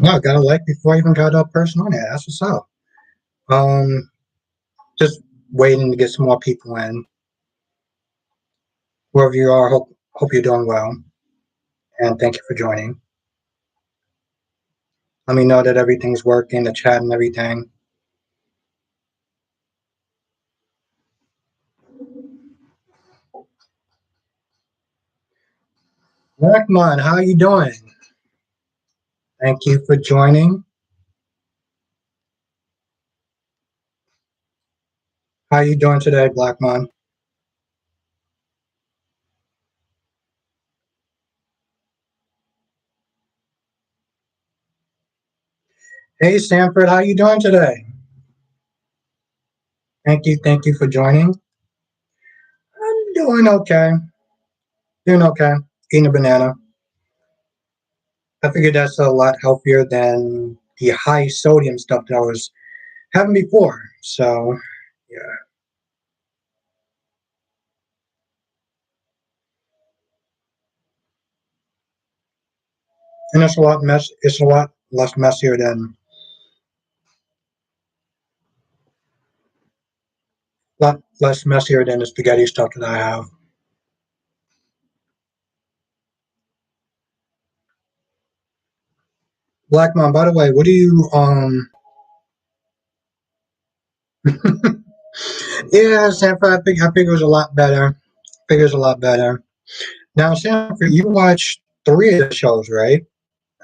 No, I got a like before I even got a person on there. That's what's up. Um, just waiting to get some more people in. Wherever you are, hope you're doing well, and thank you for joining. Let me know that everything's working, the chat and everything. Blackmon, how you doing? Thank you for joining. How you doing today, Blackmon? Hey, Sanford, how you doing today? Thank you for joining. I'm doing okay. Doing okay. Eating a banana. I figured that's a lot healthier than the high sodium stuff that I was having before. So, yeah. And it's a lot less messier than lot less messier than the spaghetti stuff that I have. Black Mom, by the way, what do you yeah, Sanford, I think it was a lot better. I think it was a lot better. Now, Sanford, you watch three of the shows, right?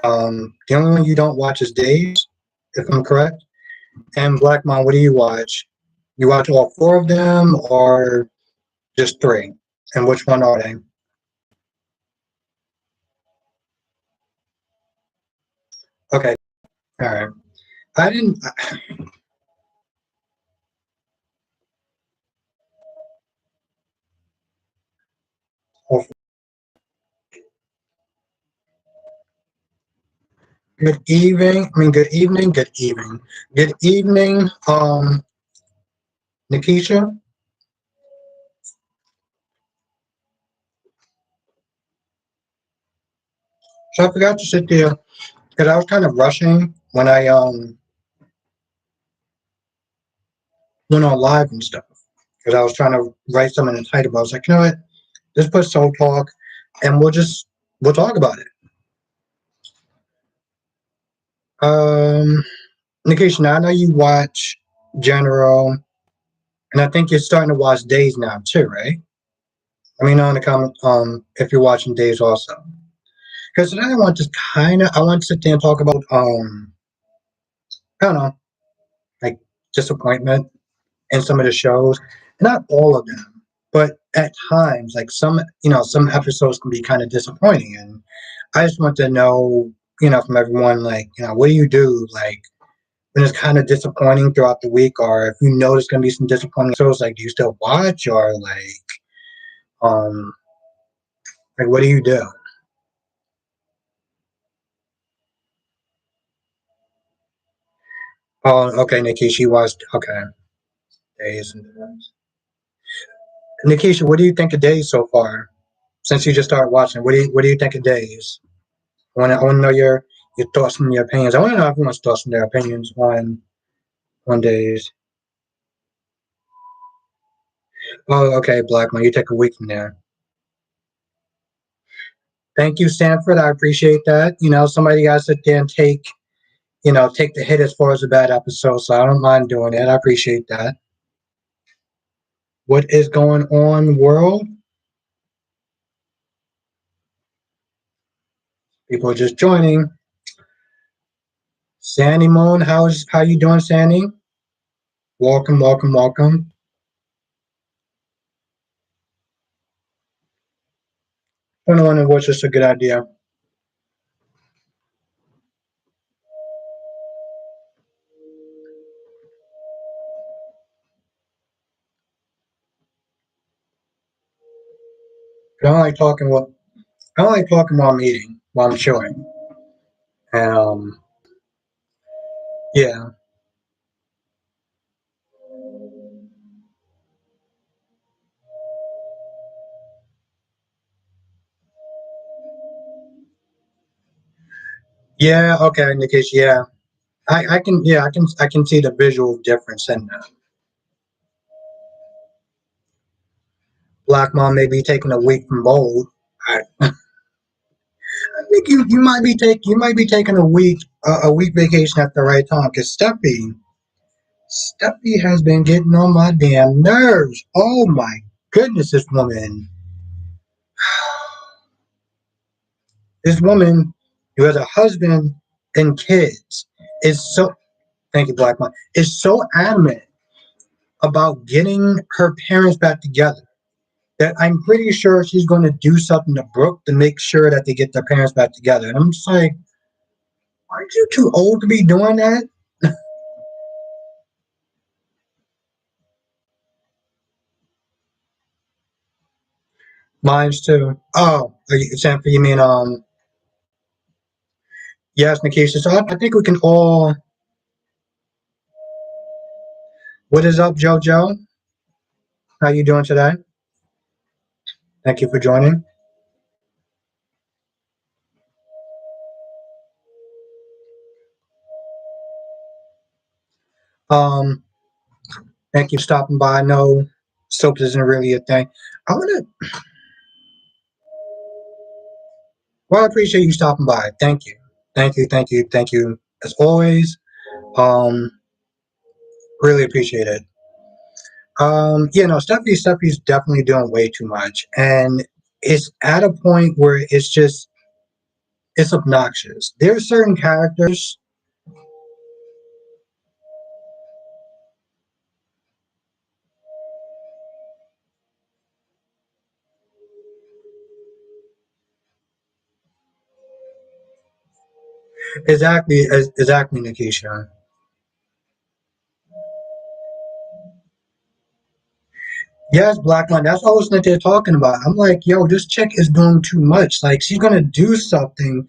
The only one you don't watch is Days, if I'm correct. And Black Mom, what do you watch? You watch all four of them or just three? And which one are they? Okay, all right. I didn't. Good evening. I mean, good evening. Good evening. Good evening, Nikisha. So I forgot to sit there because I was kind of rushing when I went on live and stuff. Because I was trying to write something in the title, but I was like, you know what? Just put Soul Talk, and we'll talk about it. Um, Nikisha, now I know you watch General, and I think you're starting to watch Days now too, right? Let me know in the comment if you're watching Days also. Because today I want to sit there and talk about I don't know, like disappointment in some of the shows. Not all of them, but at times, like some episodes can be kind of disappointing. And I just want to know, from everyone, like, what do you do, like, when it's kind of disappointing throughout the week, or if you know there's going to be some disappointing shows, like, do you still watch, or um, like, what do you do? Oh, okay, Nikki, she watched, okay, Days and Days. Nikisha, what do you think of Days so far? Since you just started watching, what do you think of Days? I want to know your thoughts and your opinions. I want to know everyone's thoughts and their opinions on Days. Oh, okay, Black man, you take a week from there. Thank you, Stanford. I appreciate that. Somebody got to sit there and take the hit as far as a bad episode. So I don't mind doing it. I appreciate that. What is going on, world? People are just joining. Sandy Moon, how you doing, Sandy? Welcome, welcome, welcome. I don't know when was just a good idea. I don't like talking while I don't like talking while I'm eating, while I'm chewing. And yeah. Yeah, okay, Nikkish, yeah. I can, yeah, I can see the visual difference in that. Black Mom may be taking a week from Bold. I think you might be taking a week vacation at the right time because Steffi has been getting on my damn nerves. Oh my goodness, this woman who has a husband and kids is so, thank you, Black Mom, is so adamant about getting her parents back together that I'm pretty sure she's going to do something to Brooke to make sure that they get their parents back together. And I'm just like, aren't you too old to be doing that? Mine's too. Oh, Sanford, you mean yes, Nikisha. So I think we can all. What is up, JoJo? How you doing today? Thank you for joining. Um, Thank you for stopping by. I know soap isn't really a thing. I wanna. Well, I appreciate you stopping by. Thank you. Thank you. Thank you. Thank you. As always. Um, really appreciate it. Steffi's definitely doing way too much, and it's at a point where it's obnoxious. There are certain characters. Exactly, Nikisha. Yes, Black Line. That's always what they're talking about. I'm like, yo, this chick is doing too much. Like, she's gonna do something,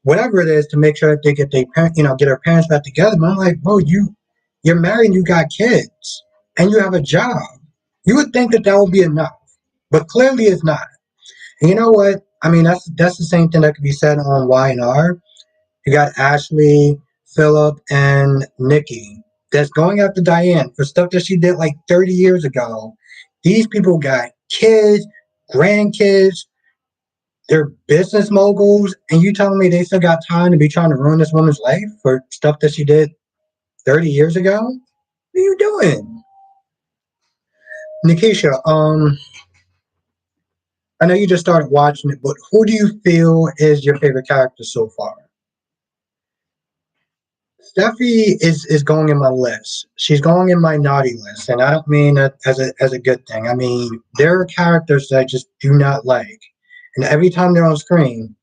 whatever it is, to make sure that they get their parent, get her parents back together. But I'm like, bro, you're married, and you got kids, and you have a job. You would think that would be enough, but clearly it's not. And you know what? I mean, that's the same thing that could be said on Y and R. You got Ashley, Philip, and Nikki that's going after Diane for stuff that she did like 30 years ago. These people got kids, grandkids, they're business moguls, and you telling me they still got time to be trying to ruin this woman's life for stuff that she did 30 years ago? What are you doing? Nikisha, I know you just started watching it, but who do you feel is your favorite character so far? Steffi is going in my list. She's going in my naughty list, and I don't mean that as a good thing. I mean there are characters that I just do not like, and every time they're on screen,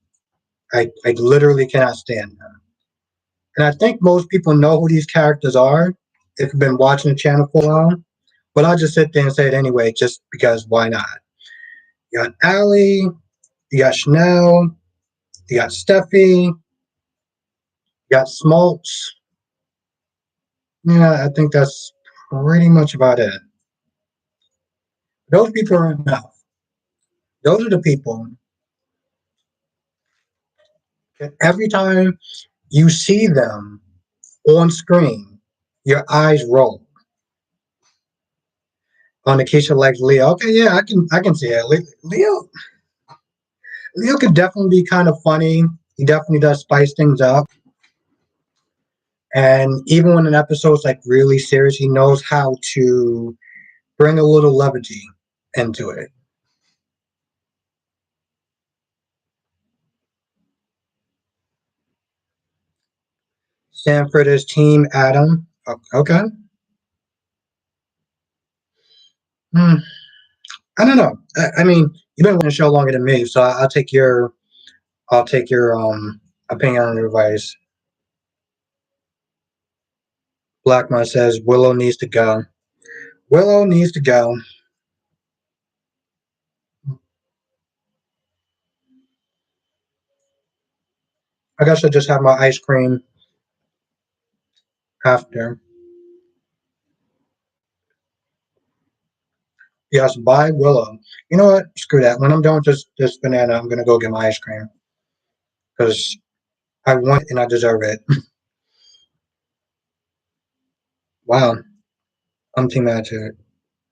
I literally cannot stand them. And I think most people know who these characters are if you've been watching the channel for a while. But I'll just sit there and say it anyway, just because why not? You got Allie, you got Chanel, you got Steffi, you got Smoltz. Yeah, I think that's pretty much about it. Those people are enough. Those are the people that every time you see them on screen, your eyes roll. On the Keisha like Leo. Okay, yeah, I can see it. Leo could definitely be kind of funny. He definitely does spice things up. And even when an episode's like really serious, he knows how to bring a little levity into it. Sanford is Team Adam. Okay. Hmm. I don't know. I mean, you've been watching the show longer than me, so I'll take your opinion on the advice. Blackmon says Willow needs to go. Willow needs to go. I guess I'll just have my ice cream after. Yes, buy Willow. You know what? Screw that. When I'm done with this banana, I'm gonna go get my ice cream because I want it and I deserve it. Wow. I'm team manager.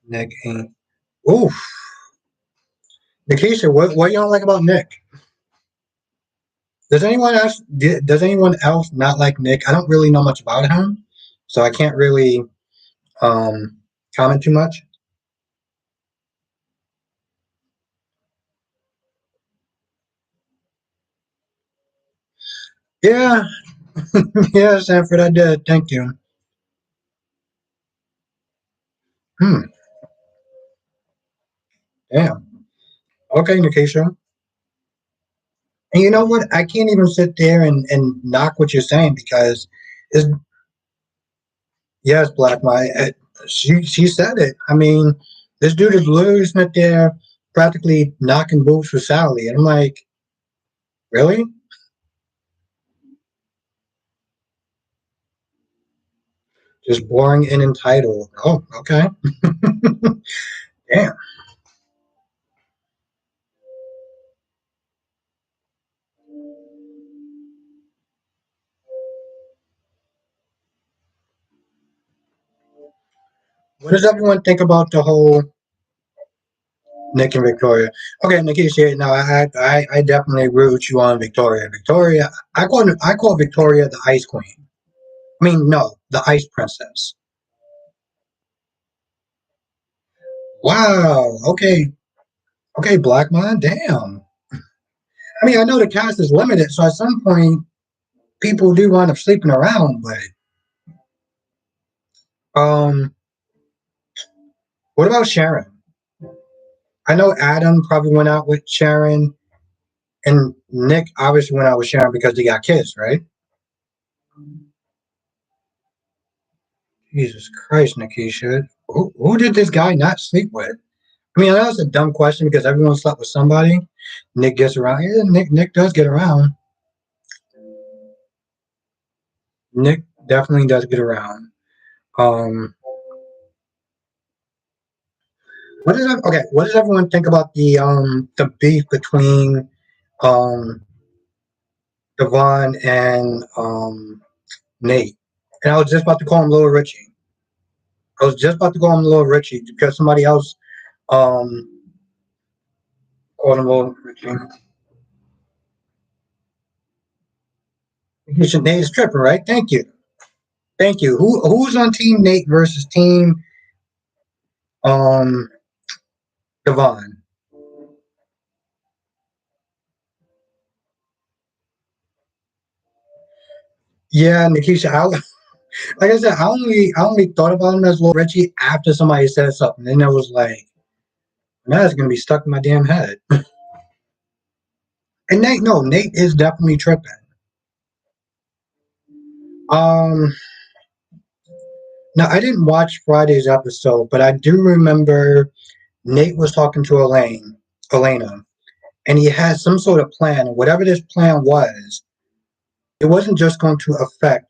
Nick ain't. Oof. Nikisha, what you don't like about Nick? Does anyone else not like Nick? I don't really know much about him, so I can't really um comment too much. Yeah, yeah, Sanford, I did. Thank you. Hmm. Damn. Okay, Nikisha. And you know what? I can't even sit there and knock what you're saying because it's yes, Black Maya. She said it. I mean, this dude is literally sitting there practically knocking boots for Sally, and I'm like, really? Just boring and entitled. Oh, okay. Damn. What does everyone think about the whole Nick and Victoria? Okay, Nikisha. No, I definitely agree with you on Victoria. Victoria, I call Victoria the Ice Queen. I mean, no, the Ice Princess. Wow. Okay. Okay, Black Man. Damn. I mean, I know the cast is limited, so at some point people do wind up sleeping around. But um, what about Sharon? I know Adam probably went out with Sharon, and Nick obviously went out with Sharon because they got kids, right? Jesus Christ, Nikisha. Who did this guy not sleep with? I mean, I know it's a dumb question because everyone slept with somebody. Nick gets around. Yeah, Nick does get around. Nick definitely does get around. Um, what does everyone think about the beef between um Devon and Nate? And I was just about to call him Little Richie. I was just about to call him Little Richie because somebody else um called him Little Richie. You should Nate is tripping, right? Thank you. Thank you. Who's on team Nate versus team um Devon? Yeah, Nikisha. Like I said, I only thought about him as Little Richie after somebody said something, and I was like, now it's gonna be stuck in my damn head. And Nate, no, Nate is definitely tripping. Um, now I didn't watch Friday's episode, but I do remember Nate was talking to Elena, and he had some sort of plan. And whatever this plan was, it wasn't just going to affect.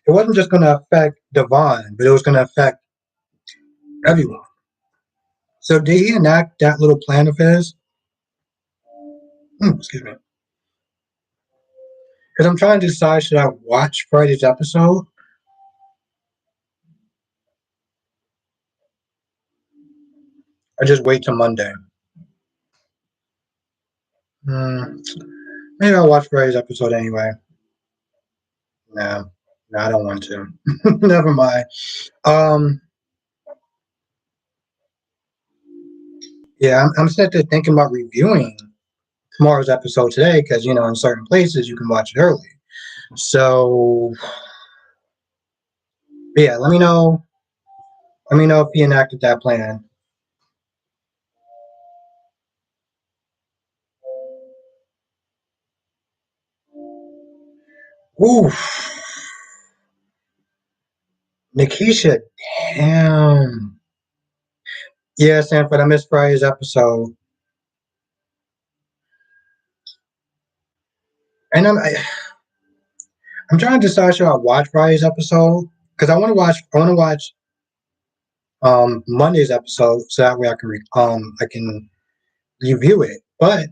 It wasn't just going to affect Devon, but it was going to affect everyone. So did he enact that little plan of his? Excuse me. Because I'm trying to decide should I watch Friday's episode or just wait till Monday. Hmm, maybe I'll watch Friday's episode anyway. No, no, I don't want to. Never mind. Um, yeah, I'm sitting there thinking about reviewing tomorrow's episode today because in certain places you can watch it early. So yeah, let me know. Let me know if he enacted that plan. Oof, Nikisha, damn. Yeah, Sanford, I missed Friday's episode, and I'm trying to decide should I watch Friday's episode because I want to watch Monday's episode so that way I can review it. But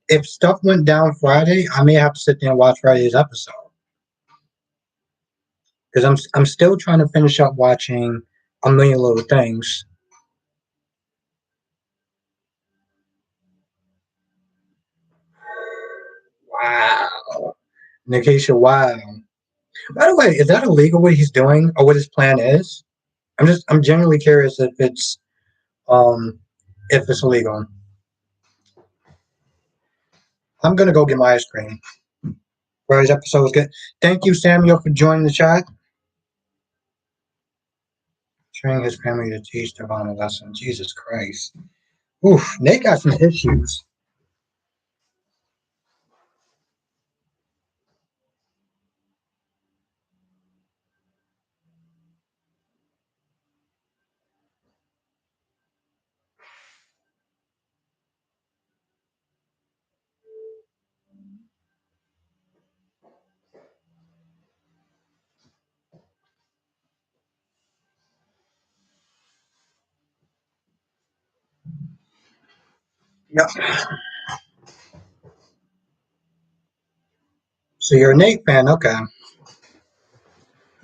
if stuff went down Friday, I may have to sit there and watch Friday's episode because I'm still trying to finish up watching A Million Little Things. Wow, Nikisha, wow. By the way, is that illegal what he's doing or what his plan is? I'm genuinely curious um if it's illegal. I'm gonna go get my ice cream. Friday's episode was good. Thank you, Samuel, for joining the chat. Training his family to teach Devon a lesson. Jesus Christ. Oof, Nate got some issues. Yep. So you're a Nate fan, okay.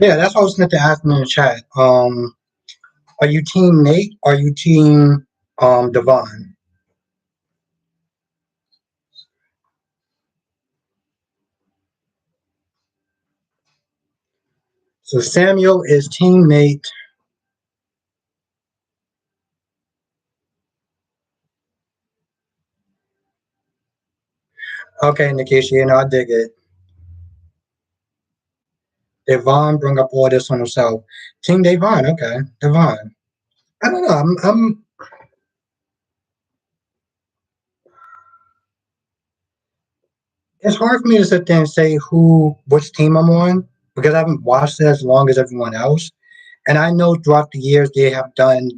Yeah, that's what I was meant to ask him in the chat. Are you team Nate? Or are you team Devon? So Samuel is team Nate. Okay, Nikisha, I dig it. Devon bring up all this on himself. Team Devon, okay. Devon. I don't know. It's hard for me to sit there and say which team I'm on because I haven't watched it as long as everyone else. And I know throughout the years they have done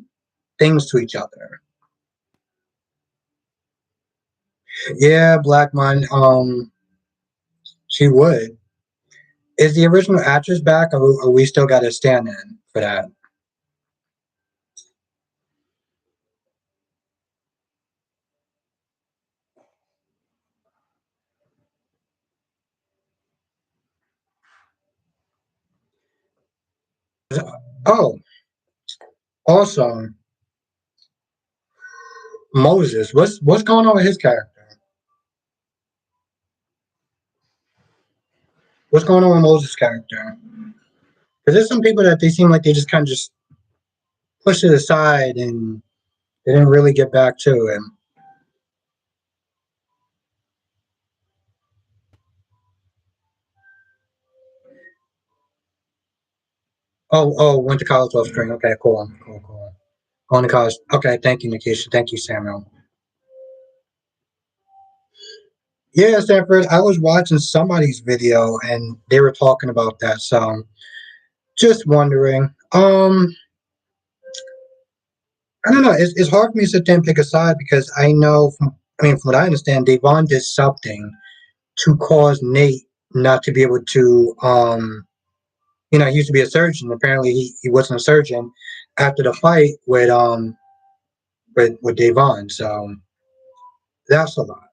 things to each other. Yeah, Blackmon, she would. Is the original actress back, or we still got to stand in for that? Oh, also Moses. What's going on with his character? What's going on with Moses' character? Because there's some people that they seem like they just kind of just push it aside and they didn't really get back to him. Went to college off string. Okay, cool. Going to college. Okay, thank you, Nikisha. Thank you, Samuel. Yeah, Stanford. I was watching somebody's video and they were talking about that. So just wondering. I don't know. It's hard for me to sit there and pick a side because I know from what I understand, Devon did something to cause Nate not to be able to he used to be a surgeon. Apparently he wasn't a surgeon after the fight with Devon. So that's a lot.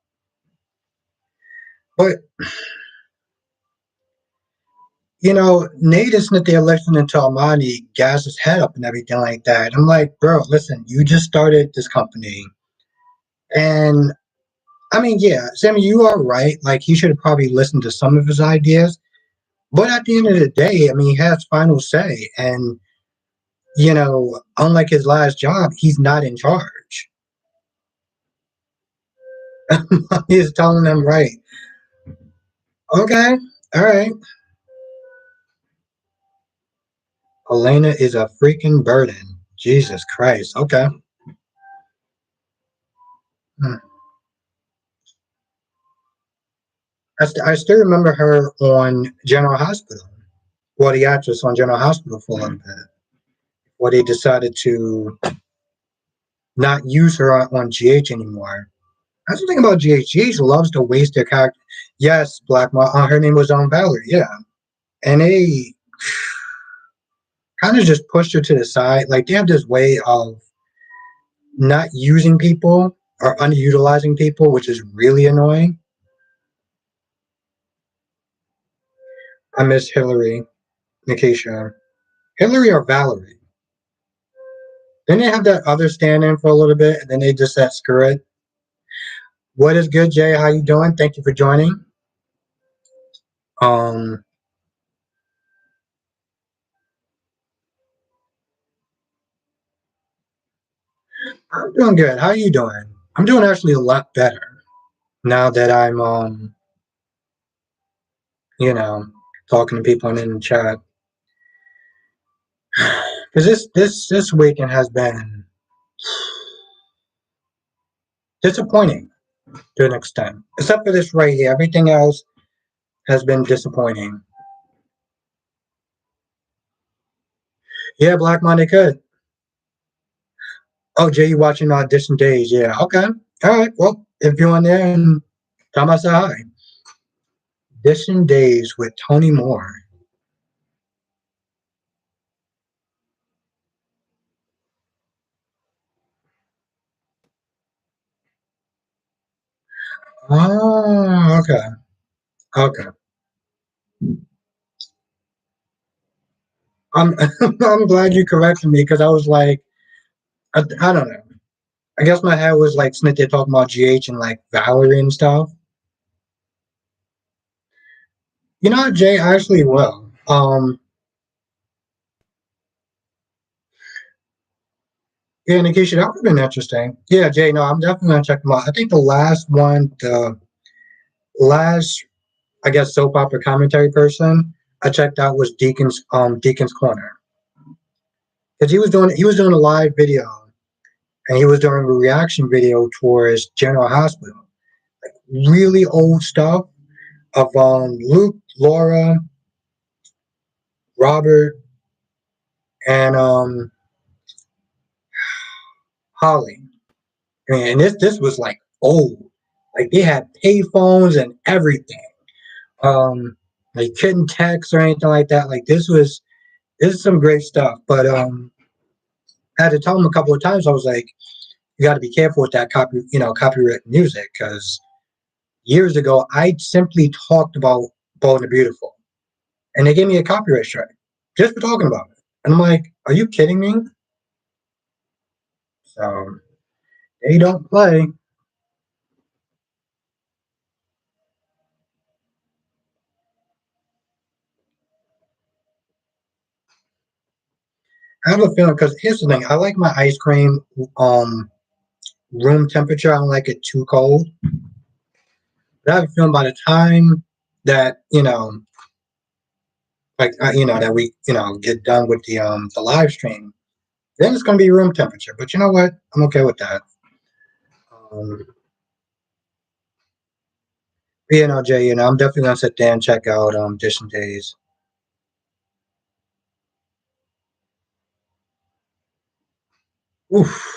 But Nate isn't there listening to Armani gas his head up and everything like that. I'm like, bro, listen, you just started this company. And I mean, yeah, Sammy, you are right. Like, he should have probably listened to some of his ideas. But at the end of the day, I mean, he has final say. And, unlike his last job, he's not in charge. He's telling them, right, okay, all right. Elena is a freaking burden. Jesus Christ. Okay. Hmm. I still remember her on General Hospital. Well, the actress on General Hospital for a little bit. Where they decided to not use her on GH anymore. That's the thing about GH. GH loves to waste their character. Yes, her name was Valerie, yeah. And they kind of just pushed her to the side. Like, they have this way of not using people are underutilizing people, which is really annoying. I miss Hillary, Nikisha. Hillary or Valerie? Then they have that other stand-in for a little bit, and then they just said screw it. What is good, Jay? How you doing? Thank you for joining. Um, I'm doing good. How are you doing? I'm doing actually a lot better now that I'm you know, talking to people in the chat. Because this weekend has been disappointing to an extent, except for this right here. Everything else has been disappointing. Yeah, Black Monday could. Oh, Jay, you watching Audition Days? Yeah, okay. All right. Well, if you're on there, and tell me I say hi. Audition Days with Tony Moore. Oh, okay. Okay. I'm I'm glad you corrected me because I was like, I don't know. I guess my head was like Snit there talking about GH and like Valerie and stuff. You know what, Jay? I actually will. Yeah, Nikisha, that would have been interesting. Yeah, Jay, no, I'm definitely gonna check them out. I think the last one, the last, I guess, soap opera commentary person I checked out was Deacon's Corner. Because he was doing a live video and he was doing a reaction video towards General Hospital. Really old stuff of Luke, Laura, Robert, and Holly. I mean, and this was like old. Like they had payphones and everything. They couldn't text or anything like that. Like this is some great stuff. But I had to tell him a couple of times. I was like, you got to be careful with that copyright music because years ago I simply talked about Bold and the Beautiful, and they gave me a copyright strike just for talking about it. And I'm like, are you kidding me? So they don't play. I have a feeling because here's the thing: I like my ice cream um room temperature. I don't like it too cold. But I have a feeling by the time that that we get done with the live stream, then it's gonna be room temperature. But you know what? I'm okay with that. Um, Jay, I'm definitely gonna sit there and check out Distant Days. Oof.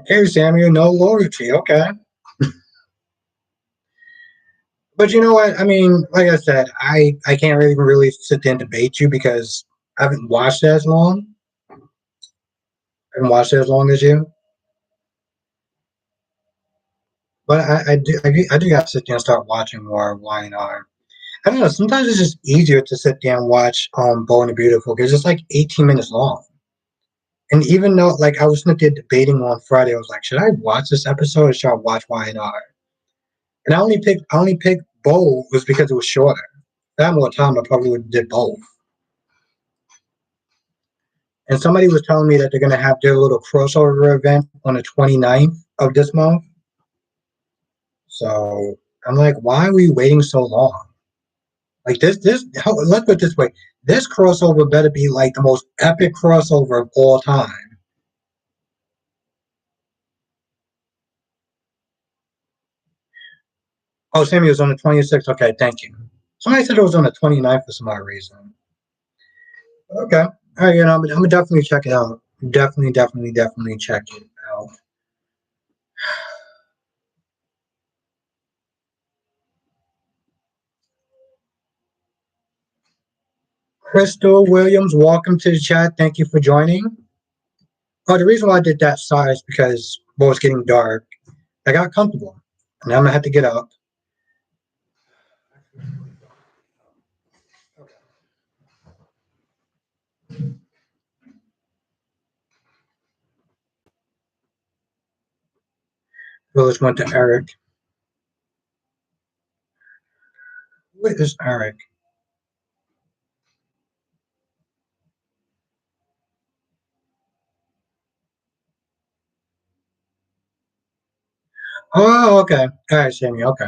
Okay, Samuel, no loyalty. Okay. But you know what? I mean, like I said, I can't really sit there and debate you because I haven't watched it as long. I haven't watched it as long as you. But I do have to sit there and start watching more YNR. I don't know. Sometimes it's just easier to sit there and watch Bold and the Beautiful because it's like 18 minutes long. And even though like I was sitting there debating on Friday, I was like, should I watch this episode or should I watch YNR? And I only picked Bold was because it was shorter. If I had more time, I probably would have did both. And somebody was telling me that they're gonna have their little crossover event on the 29th of this month. So I'm like, why are we waiting so long? Like let's put it this way. This crossover better be like the most epic crossover of all time. Oh, Sammy was on the 26th. Okay, thank you. Somebody said it was on the 29th for some odd reason. Okay. All right, I'm gonna definitely check it out. Definitely check it out. Crystal Williams, welcome to the chat. Thank you for joining. Oh, the reason why I did that, sorry, is because well, it's getting dark. I got comfortable. And I'm gonna have to get up. Village went to Eric. Where is Eric? Oh, okay. All right, Sammy. Okay.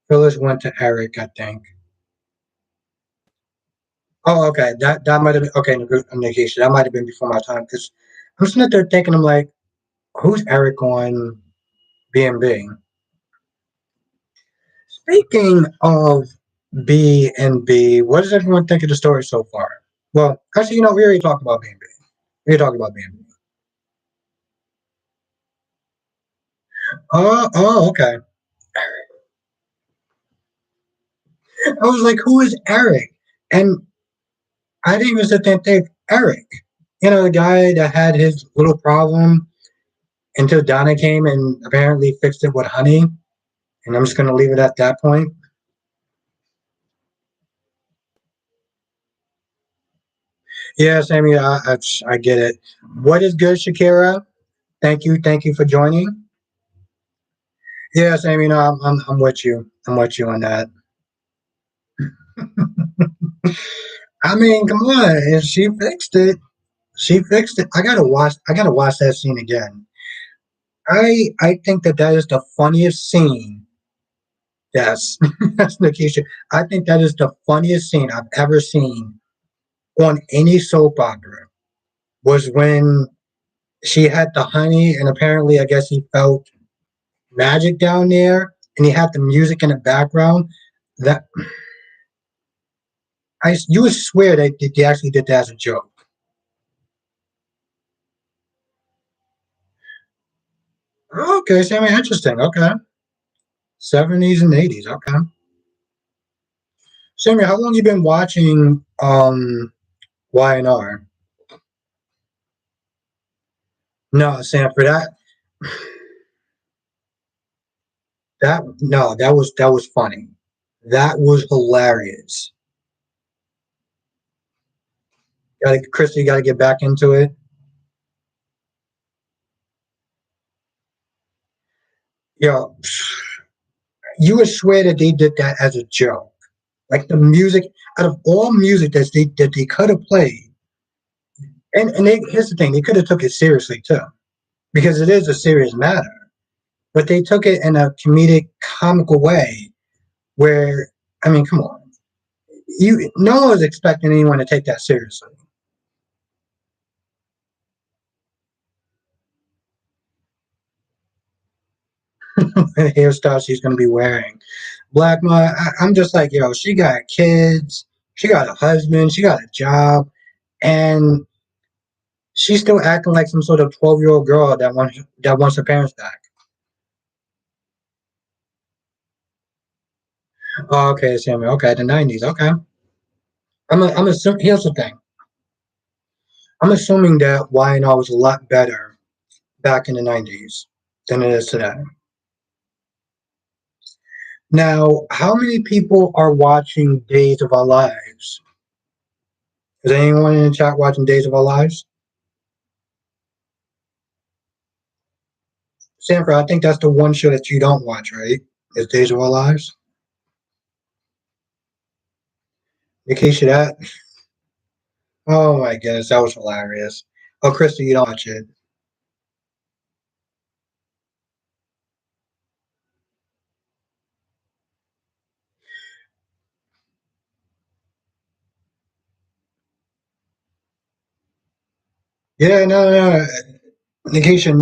Village went to Eric, I think. Oh, okay. That might have been okay. Negation. That might have been before my time because I'm sitting there thinking, I'm like, who's Eric on B&B? Speaking of B and B, what does everyone think of the story so far? Well, actually, we already talked about B&B. We already talked about B&B. Oh, okay. I was like, who is Eric? And I didn't even sit there and think Eric. The guy that had his little problem until Donna came and apparently fixed it with honey. And I'm just gonna leave it at that point. Yeah, Sammy, I get it. What is good, Shakira? Thank you for joining. Yeah, Sammy, I'm with you. I'm with you on that. I mean, come on, if she fixed it. She fixed it. I gotta watch that scene again. I think that is the funniest scene. Yes, that's Nikisha. I think that is the funniest scene I've ever seen on any soap opera. Was when she had the honey, and apparently, I guess he felt magic down there, and he had the music in the background. That you would swear that they actually did that as a joke. Okay, Sammy, interesting. Okay, 70s and 80s. Okay, Sammy, how long you been watching YNR? No, Sanford, that no, that was funny. That was hilarious. Chris, you got to get back into it. Yo, you would swear that they did that as a joke. Like the music, out of all music that they could have played, here's the thing, they could have took it seriously too, because it is a serious matter. But they took it in a comedic, comical way, where I mean, come on, no one was expecting anyone to take that seriously. The hairstyle she's going to be wearing. Black Ma, I'm just like, she got kids, she got a husband, she got a job, and she's still acting like some sort of 12-year-old girl that wants her parents back. Oh, okay, Samuel. Okay, the '90s. Okay, I'm assuming. Here's the thing. I'm assuming that YNR was a lot better back in the '90s than it is today. Now, how many people are watching Days of Our Lives? Is anyone in the chat watching Days of Our Lives? Sanford, I think that's the one show that you don't watch, right? Is Days of Our Lives? Nikisha, that. Oh my goodness, that was hilarious. Oh, Krista, you don't watch it. Yeah, no, no. Nikisha,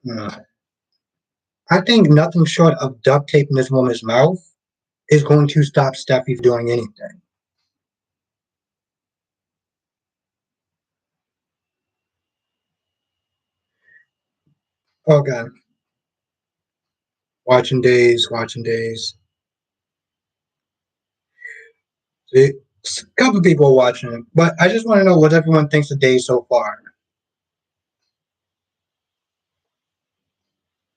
no. I think nothing short of duct taping this woman's mouth is going to stop Steffi from doing anything. Okay. Watching days, watching days. See, a couple people are watching it, but I just want to know what everyone thinks of days so far.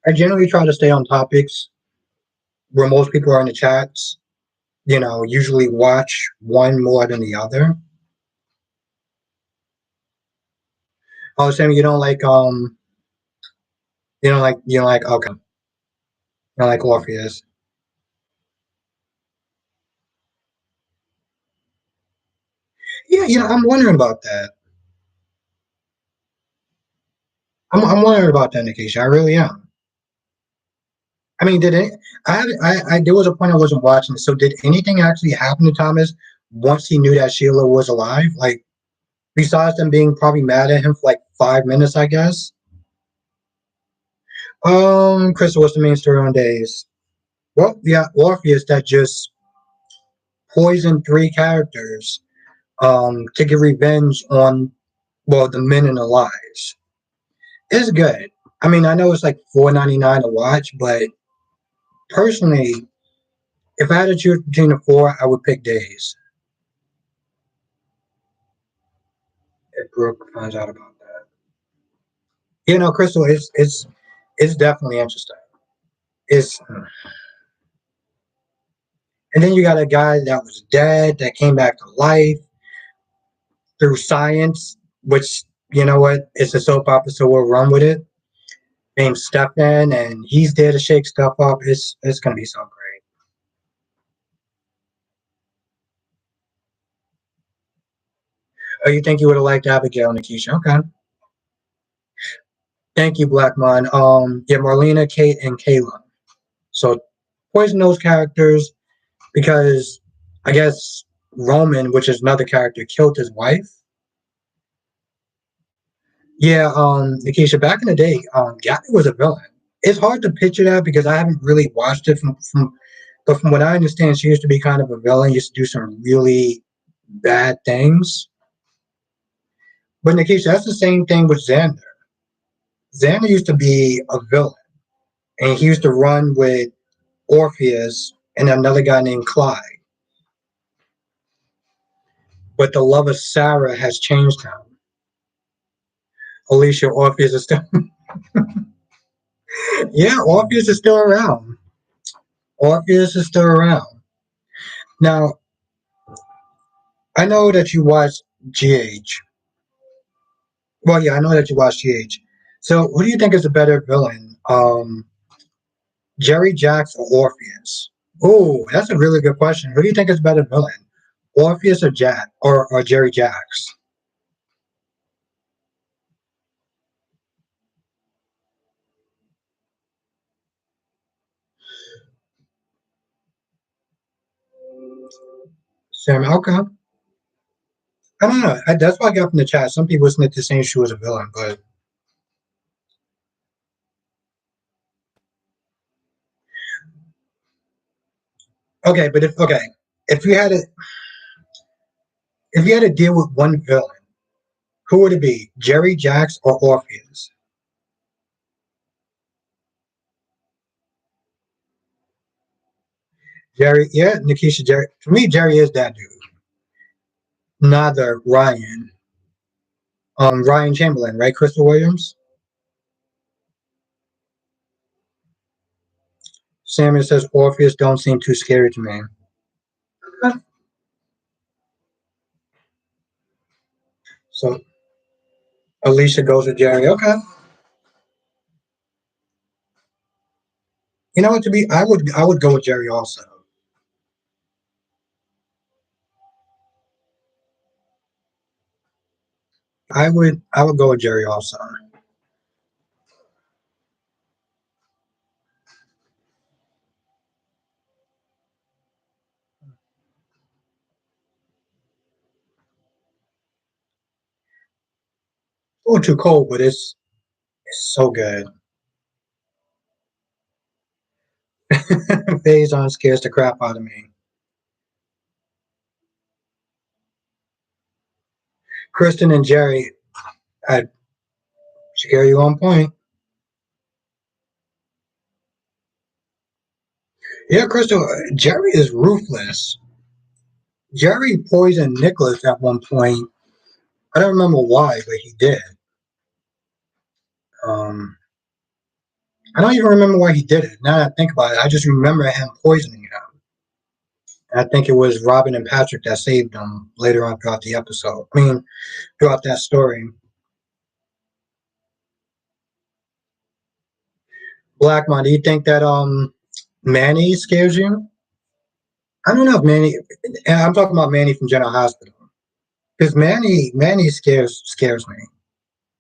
I generally try to stay on topics where most people are in the chats. Usually watch one more than the other. Oh, Sam, you don't like okay, you don't like Orpheus. Yeah, I'm wondering about that. I'm wondering about that, Nikisha. I really am. I mean, did it? There was a point I wasn't watching. So, did anything actually happen to Thomas once he knew that Sheila was alive? Like, besides them being probably mad at him for like 5 minutes, I guess. Crystal, what's the main story on Days? Well, yeah, Orpheus that just poisoned three characters to get revenge on, well, the men in the lives. It's good. I mean, I know it's like $4.99 to watch, but personally, if I had to choose between the four, I would pick Days. If Brooke finds out about that, Crystal, it's definitely interesting. It's And then you got a guy that was dead that came back to life through science, which you know what? It's a soap opera, so we'll run with it. Named Stefan, and he's there to shake stuff up. It's gonna be so great. Oh, you think you would have liked Abigail, Nikisha? Okay. Thank you, Blackmon. Yeah, Marlena, Kate, and Kayla. So poison those characters because I guess Roman, which is another character, killed his wife. Yeah, Nikisha, back in the day, Gabby was a villain. It's hard to picture that because I haven't really watched it but from what I understand, she used to be kind of a villain, used to do some really bad things. But Nikisha, that's the same thing with Xander. Xander used to be a villain, and he used to run with Orpheus and another guy named Clyde. But the love of Sarah has changed him. Alicia, Orpheus is still, yeah, Orpheus is still around. Orpheus is still around. Now, I know that you watched GH. Well, yeah, I know that you watched GH. So, who do you think is a better villain, Jerry Jacks or Orpheus? Oh, that's a really good question. Who do you think is a better villain, Orpheus or Jack or Jerry Jacks? Sam Alka? I don't know. That's what I got from the chat. Some people isn't the same she was a villain, but okay. But if you had to if you had to deal with one villain, who would it be? Jerry Jacks or Orpheus? Jerry, yeah, Nikisha Jerry. For me, Jerry is that dude. Neither Ryan. Ryan Chamberlain, right? Crystal Williams. Samuel says Orpheus don't seem too scary to me. So Alicia goes with Jerry. Okay. You know what? I would go with Jerry also. I would go with Jerry also. A little too cold, but it's so good. Faison scares the crap out of me. Kristen and Jerry, I scare you on point. Yeah, Crystal, Jerry is ruthless. Jerry poisoned Nicholas at one point. I don't remember why, but he did. Um, I don't even remember why he did it. Now that I think about it, I just remember him poisoning him. And I think it was Robin and Patrick that saved him later on throughout the episode. I mean, throughout that story. Blackmon, do you think that Manny scares you? I don't know if Manny. And I'm talking about Manny from General Hospital because Manny scares me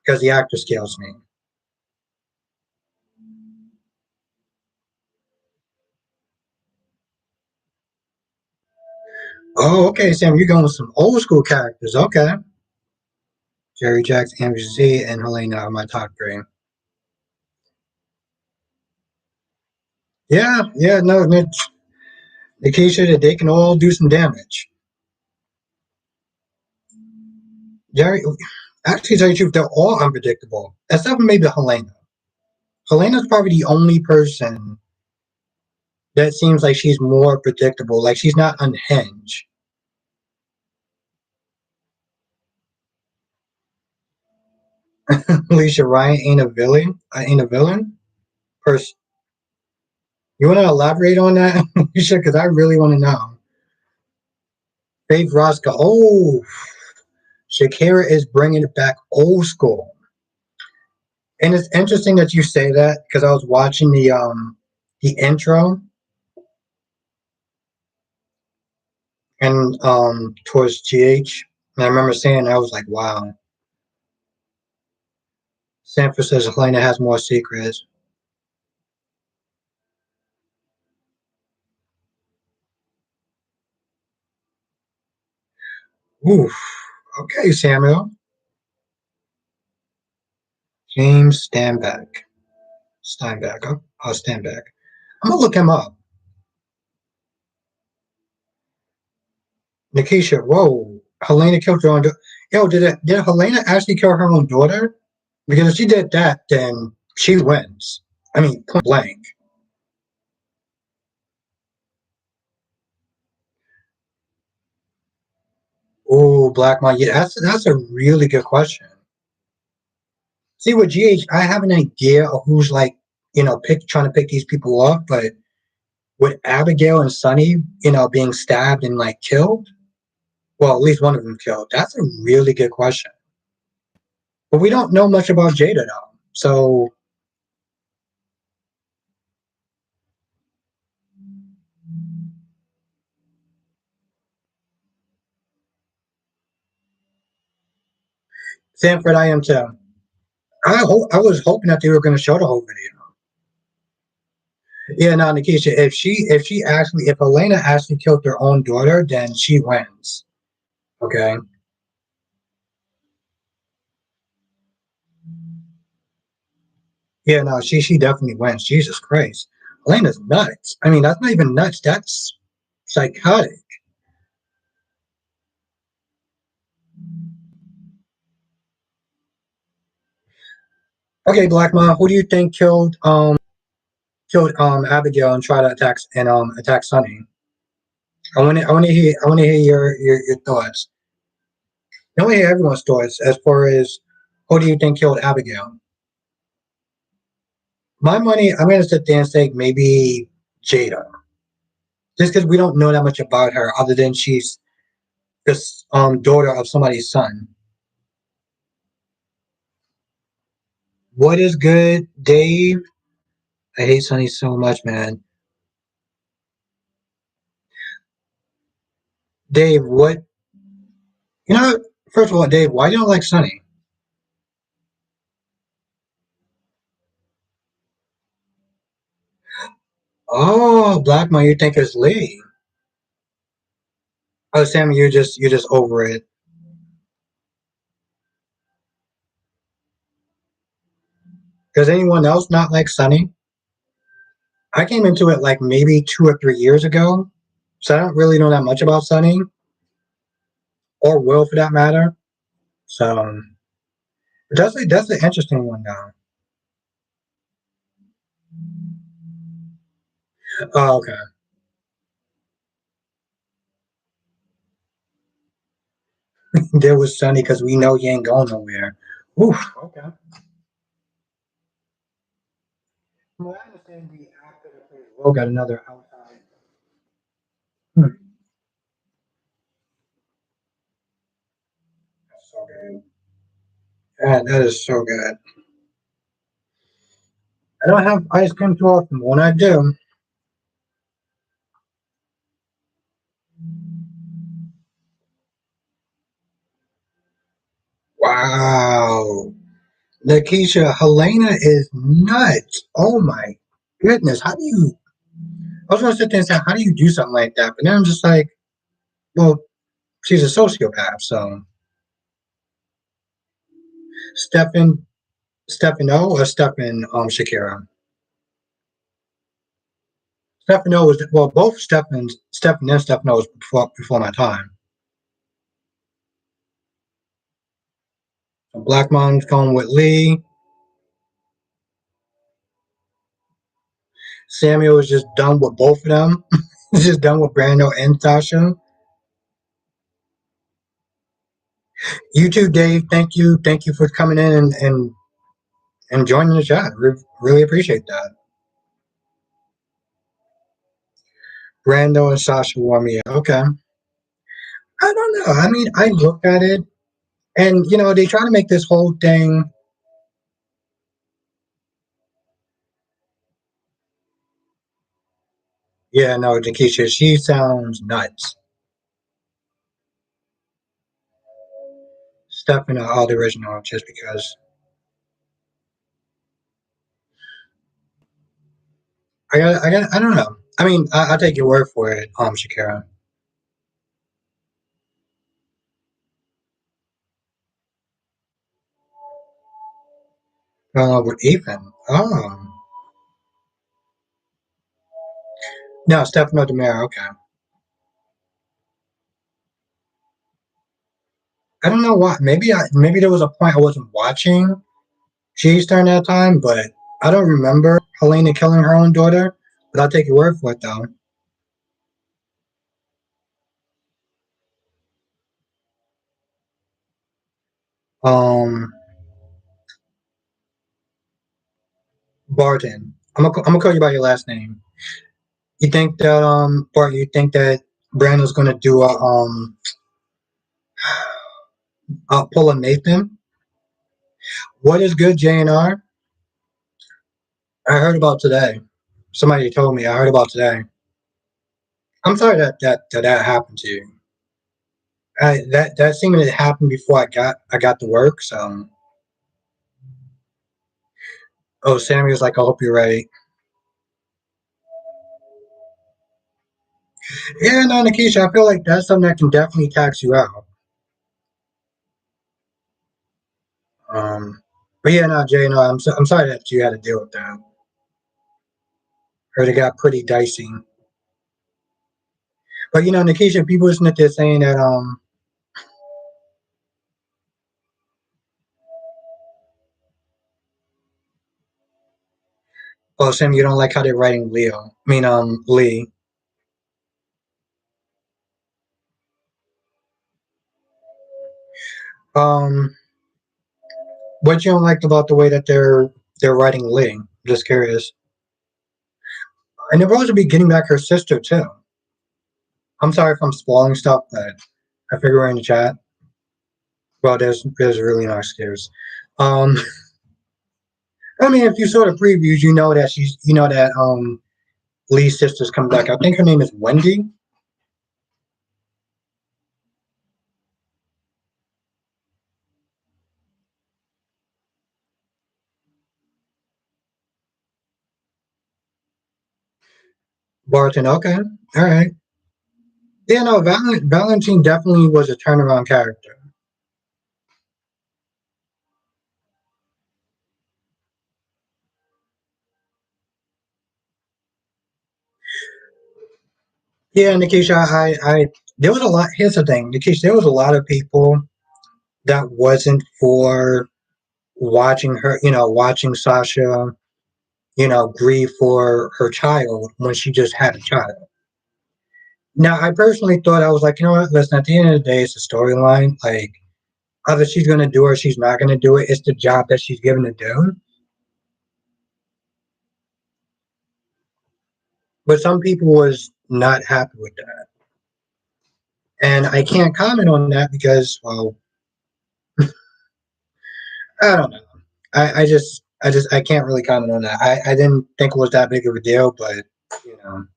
because the actor scares me. Oh, okay, Sam, you're going with some old school characters. Okay, Jerry Jacks, Andrew Z, and Helena are my top three. Yeah, yeah, no, Nikisha, that they can all do some damage. Jerry, actually, to tell you the truth, they're all unpredictable, except for maybe Helena. Helena's probably the only person that seems like she's more predictable. Like she's not unhinged. Alicia Ryan ain't a villain. Ain't a villain. Pers- you want to elaborate on that, Alicia? Because I really want to know. Dave Roscoe. Oh, Shakira is bringing it back old school. And it's interesting that you say that because I was watching the intro and towards GH, and I remember saying I was like, wow, Sanford says Helena has more secrets. Oof. Okay, Samuel. James Steinbeck. Steinbeck. Oh, Steinbeck. I'm gonna look him up. Nikisha. Whoa. Helena killed her own daughter. Yo, did Helena actually kill her own daughter? Because if she did that, then she wins. I mean, point blank. Oh, Black Mom. Yeah, that's a really good question. See, with GH, I have an idea of who's like, trying to pick these people up, but with Abigail and Sonny, being stabbed and like killed, well, at least one of them killed. That's a really good question. But we don't know much about Jada though. So, Sanford, I am too. I was hoping that they were going to show the whole video. Yeah, no, Nikisha, if Elena actually killed her own daughter, then she wins. Okay. Yeah, no, she definitely wins. Jesus Christ, Elena's nuts. I mean, that's not even nuts. That's psychotic. Okay, Black Mom, who do you think killed Abigail and tried to attack Sunny? I want to hear your thoughts. I want to hear everyone's thoughts as far as who do you think killed Abigail? My money, I'm gonna sit there and say maybe Jada, just because we don't know that much about her other than she's this daughter of somebody's son. What is good, Dave? I hate Sunny so much, man. Dave, what you know? First of all, Dave, why you don't like Sunny? Oh, Blackmon, you think it's Lee? Oh, Sam, you're just over it. Does anyone else not like Sunny? I came into it like maybe 2 or 3 years ago, so I don't really know that much about Sunny or Will for that matter. So that's an interesting one now. Oh, okay. There was Sunny because we know he ain't going nowhere. Oof. Okay. From what I understand, the actor that plays Will got another outside. Hmm, that's so good. That is so good. I don't have ice cream too often. When I do, wow. Lakeisha, Helena is nuts. Oh my goodness. How do you? I was gonna sit there and say, how do you do something like that? But then I'm just like, well, she's a sociopath. So Stefan, Stefano or Stefan Shakira. Stefano was well, both Stefan and Stefano was before my time. So Black Mom's going with Lee. Samuel was just done with both of them. He's just done with Brando and Sasha. You too, Dave. Thank you for coming in and joining the chat. Really appreciate that. Brando and Sasha wore me out. Okay. I don't know. I mean, I look at it, and they try to make this whole thing. Yeah, no, Nikisha, she sounds nuts. Stepping out all the original just because I don't know. I mean, I'll take your word for it, Shakira. With Ethan. Oh, no, Stefano Demira. Okay. I don't know why. Maybe there was a point I wasn't watching Cheese during that time, but I don't remember Helena killing her own daughter. But I'll take your word for it, though. Um, Barton. I'm gonna call you by your last name. You think that Bart? You think that Brandon's gonna do pull a Nathan? What is good, JNR? I heard about today. Somebody told me. I heard about today. I'm sorry that happened to you. That seemed to happen before I got to work. So, oh, Sammy was like, "I hope you're right." Yeah, no, Nikisha, I feel like that's something that can definitely tax you out. Um, but yeah, no, Jay, no, I'm sorry that you had to deal with that. Heard it got pretty dicey. But Nikisha, people isn't there saying that oh, Sam, you don't like how they're writing Leo. I mean, Lee. Um, what you don't like about the way that they're writing Lee? Just curious. And they're supposed to be getting back her sister too. I'm sorry if I'm spoiling stuff, but I figure we're in the chat. Well, there's really no excuse. Um, I mean, if you saw the previews, you know that Lee's sister's coming back. I think her name is Wendy Barton. Okay, all right. Yeah, no, Valentine definitely was a turnaround character. Yeah, Nikisha, there was a lot. Here's the thing, Nikisha, there was a lot of people that wasn't for watching her, watching Sasha, grieve for her child when she just had a child. Now, I personally thought I was like, listen, at the end of the day, it's a storyline. Like, either she's going to do it or she's not going to do it. It's the job that she's given to do. but some people was not happy with that, and I can't comment on that because, well, I don't know. I can't really comment on that. I didn't think it was that big of a deal, but you know.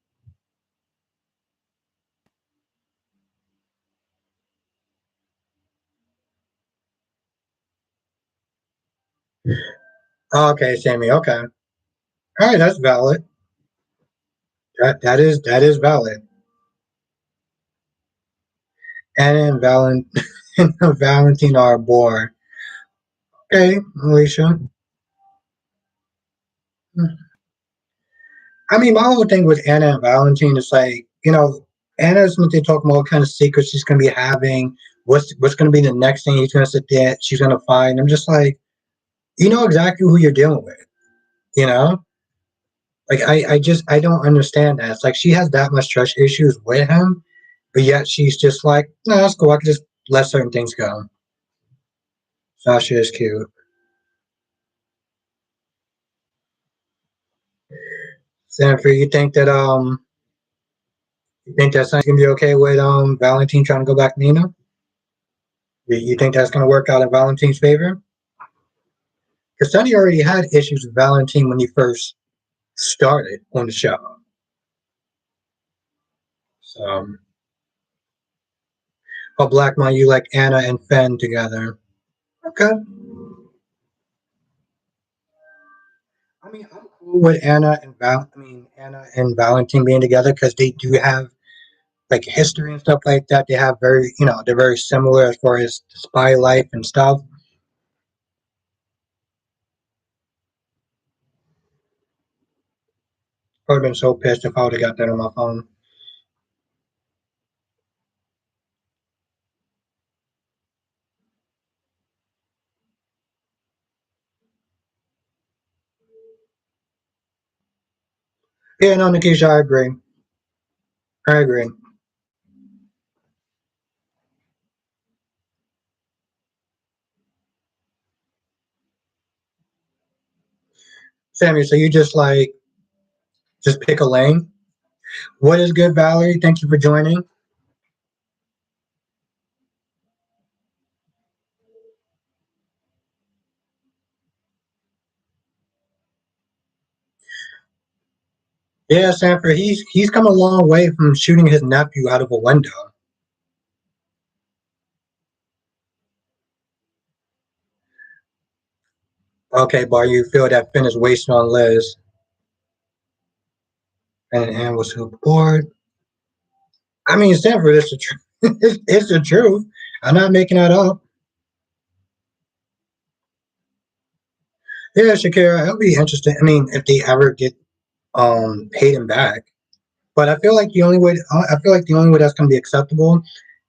Okay, Sammy. Okay, all right, that's valid. That is valid. And then Valentine are bored. Okay, Alicia. I mean, my whole thing with Anna and Valentine is like, Anna's when they talk about what kind of secrets she's gonna be having, what's gonna be the next thing he's gonna sit there, she's gonna find. I'm just like, you know exactly who you're dealing with, you know? Like I don't understand that. It's like she has that much trust issues with him, but yet she's just like, no, that's cool. I can just let certain things go. Sasha is cute. Sanford, you think that Sunny's gonna be okay with Valentine trying to go back to Nina? You think that's gonna work out in Valentine's favor? Because Sunny already had issues with Valentine when he first started on the show. So, oh, Blackmon, you like Anna and Fen together. Okay. I mean, I'm cool with Anna and Valentine being together because they do have like history and stuff like that. They have they're very similar as far as spy life and stuff. I would have been so pissed if I would have got that on my phone. Yeah, no, Nikisha, I agree. I agree. Sammy, so you just pick a lane. What is good, Valerie? Thank you for joining. Yeah, Sanford, he's come a long way from shooting his nephew out of a window. Okay, Bar, you feel that Finn is wasting on Liz, and Anne was super bored. I mean, Sanford, it's the truth. It's the truth. I'm not making that up. Yeah, Shakira, it'll be interesting. I mean, if they ever get paid him back, but I feel like the only way that's going to be acceptable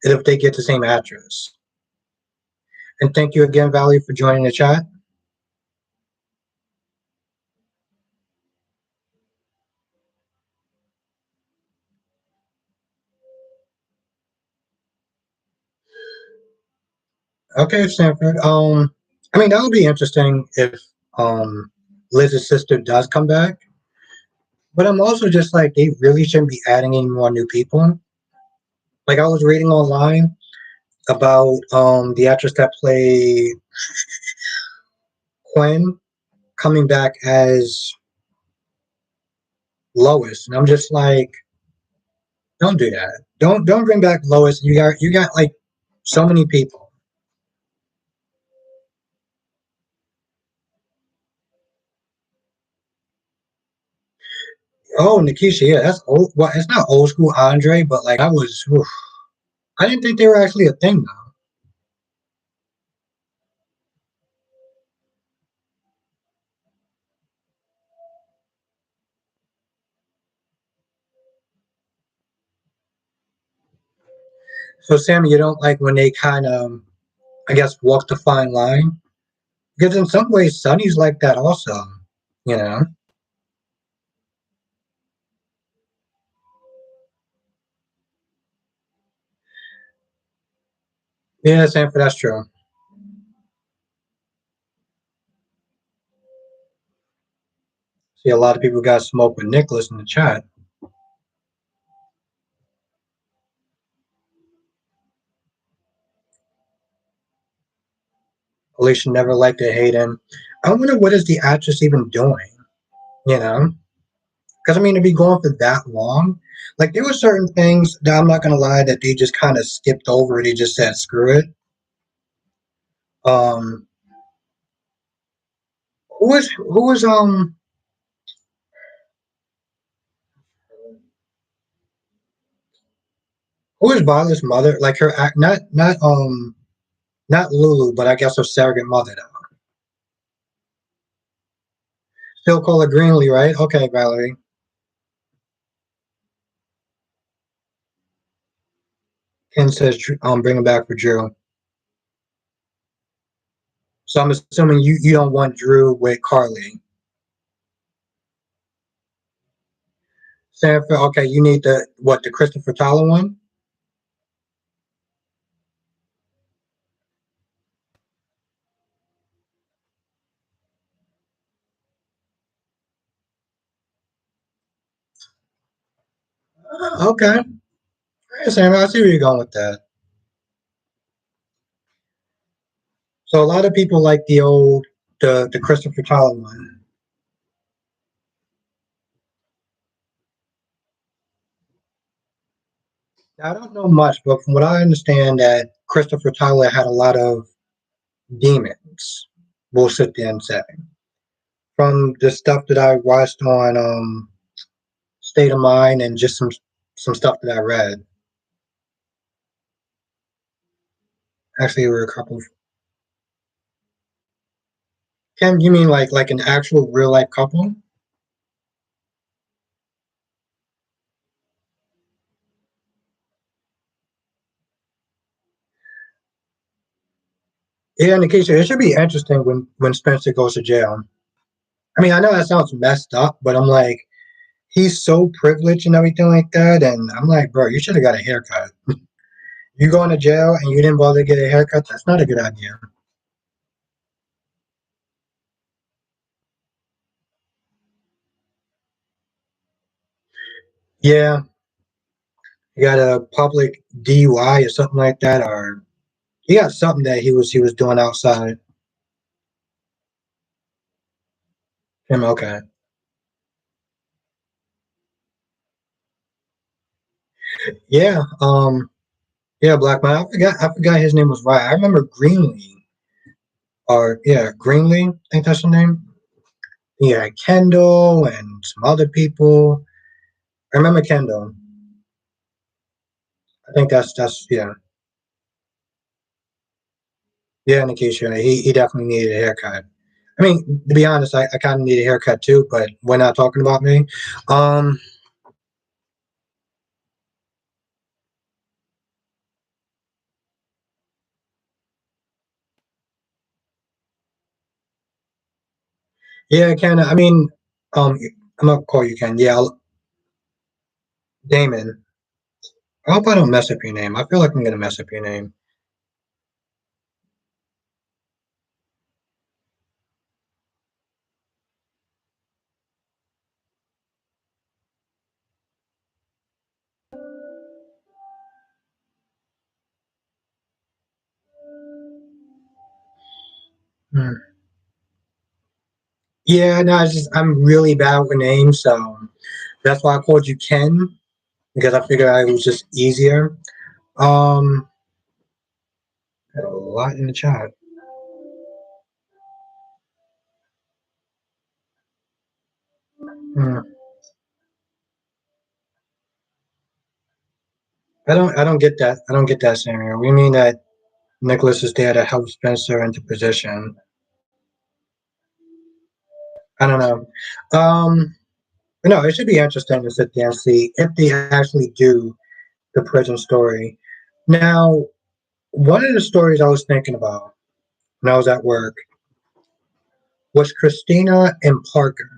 is if they get the same actress. And thank you again, Valerie, for joining the chat. Okay, Stanford. I mean, that would be interesting if Liz's sister does come back. But I'm also just like they really shouldn't be adding any more new people. Like I was reading online about the actress that played Quinn coming back as Lois, and I'm just like, don't do that. Don't bring back Lois. You got like so many people. Oh, Nikisha, yeah, that's old. Well, it's not old school Andre, but like I was, oof. I didn't think they were actually a thing though. So Sammy, you don't like when they kind of, I guess, walk the fine line because in some ways Sonny's like that also. You know. Yeah, Sanford, that's true. See, a lot of people got smoke with Nicholas in the chat. Alicia never liked it, Hayden. I wonder what is the actress even doing, you know? Because I mean, to be going for that long, like there were certain things that I'm not gonna lie that they just kind of skipped over. They just said screw it. Um, who is Violet's mother? Like her act, not Lulu, but I guess her surrogate mother. Though. Still call her Greenlee, right? Okay, Valerie. Ken says, bring him back for Drew. So I'm assuming you don't want Drew with Carly. Sanford, okay, you need the Christopher Tyler one? Okay. Hey, Sam, I see where you're going with that. So a lot of people like the Christopher Tyler one. Now, I don't know much, but from what I understand, that Christopher Tyler had a lot of demons. We'll sit there and say from the stuff that I watched on State of Mind and just some stuff that I read. Actually, there were a couple. Ken, you mean like an actual real life couple? Yeah, in the case it should be interesting when Spencer goes to jail. I mean, I know that sounds messed up, but I'm like, he's so privileged and everything like that, and I'm like, bro, you should have got a haircut. You going to jail and you didn't bother to get a haircut? That's not a good idea. Yeah, you got a public DUI or something like that, or he got something that he was doing outside. Him, okay. Yeah, yeah, Black man. I forgot his name was right. I remember Greenlee, or yeah, Greenlee. I think that's the name. Yeah, Kendall and some other people. I remember Kendall. I think that's yeah. Yeah, Nikisha. He definitely needed a haircut. I mean, to be honest, I kind of need a haircut too, but we're not talking about me. Um, yeah, Ken. I mean, I'm gonna call you Ken. Yeah, Damon. I hope I don't mess up your name. I feel like I'm gonna mess up your name. Hmm. Yeah, no, it's just I'm really bad with names, so that's why I called you Ken because I figured it was just easier. Um, got a lot in the chat. Hmm. I don't get that. I don't get that scenario. We mean that Nicholas is there to help Spencer into position. I don't know. But no, it should be interesting to sit there and see if they actually do the prison story. Now, one of the stories I was thinking about when I was at work was Christina and Parker.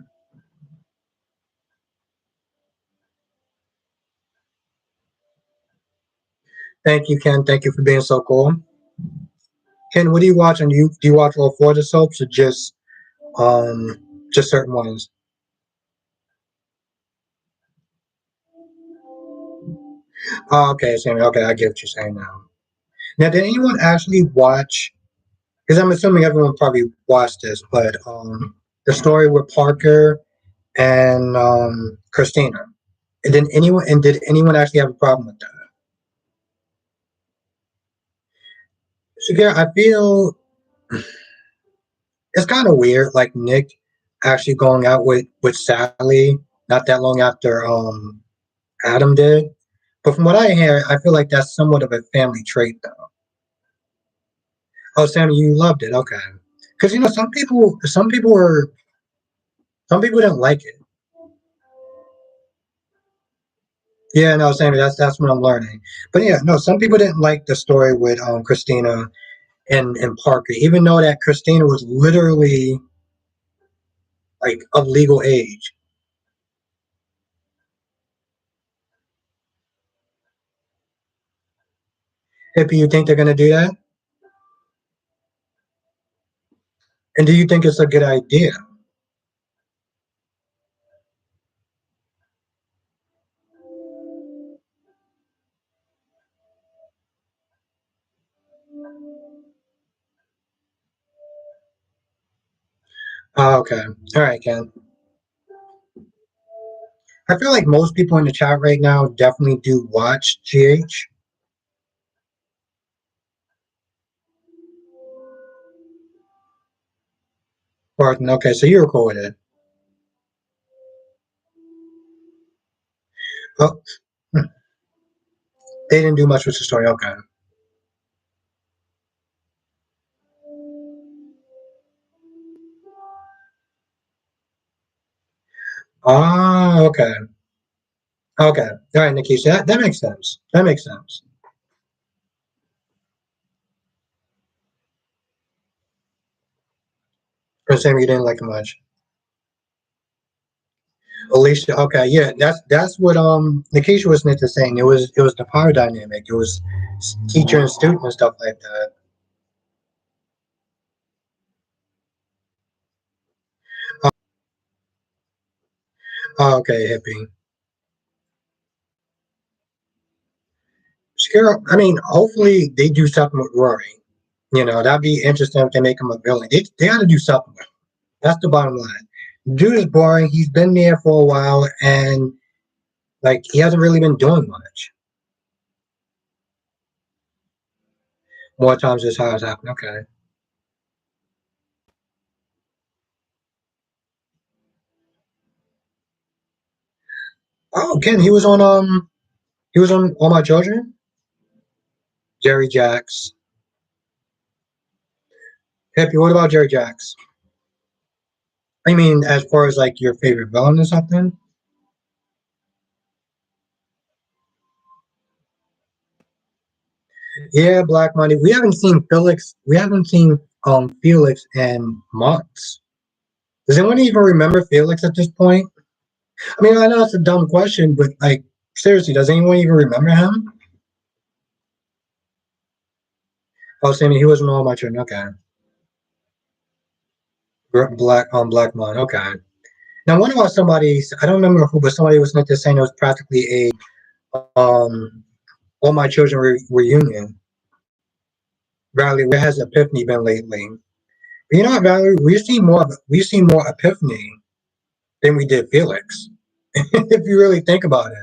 Thank you, Ken. Thank you for being so cool. Ken, what do you watch? And do you watch all four of the soaps or um just certain ones? Oh, okay, Sammy. Okay, I get what you're saying now. Now, did anyone actually watch? because I'm assuming everyone probably watched this, but the story with Parker and Christina. And did anyone actually have a problem with that? So yeah, I feel it's kind of weird, like Nick actually going out with Sally not that long after Adam did. But from what I hear, I feel like that's somewhat of a family trait, though. Oh, Sammy, you loved it, okay? Because some people didn't like it. Yeah, no, Sammy, that's what I'm learning. But yeah, no, some people didn't like the story with Christina and Parker, even though that Christina was literally like of legal age. Hippie, you think they're gonna do that? And do you think it's a good idea? Oh, okay. All right, Ken. I feel like most people in the chat right now definitely do watch GH. Barton, okay, so you're cool with it. Oh, hmm, they didn't do much with the story. Okay. Ah, okay. Okay. All right, Nikisha, that makes sense. That makes sense. For Sam, you didn't like it much. Alicia, okay, yeah, that's what Nikisha was meant to saying. It was the power dynamic. It was teacher and student and stuff like that. Oh, okay, hippie. Scarab, I mean, hopefully they do something with Rory. That'd be interesting if they make him a villain. They got to do something. That's the bottom line. Dude is boring. He's been there for a while, and like he hasn't really been doing much. More times this has happened. Okay. Oh, Ken, he was on All My Children. Jerry Jacks. Hippie, what about Jerry Jacks? I mean, as far as like your favorite villain or something? Yeah, Black Monday. We haven't seen Felix. We haven't seen Felix in months. Does anyone even remember Felix at this point? I mean, I know it's a dumb question, but like seriously, does anyone even remember him? Oh, Sammy, he wasn't all my turn. Okay, Black Mon. Okay. Now, one about somebody. I don't remember who, but somebody was meant to saying it was practically a all my children reunion. Valerie, where has Epiphany been lately? But you know what, Valerie? We've seen more Epiphany than we did Felix. If you really think about it,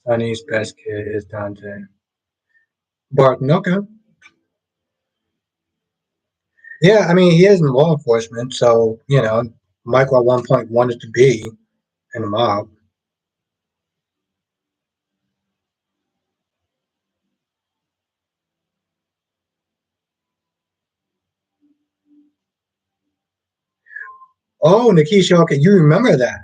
Sunny's best kid is Dante. Barton, okay. Yeah, I mean he is in law enforcement, so Michael at one point wanted to be in the mob. Oh, Nikisha, okay, you remember that?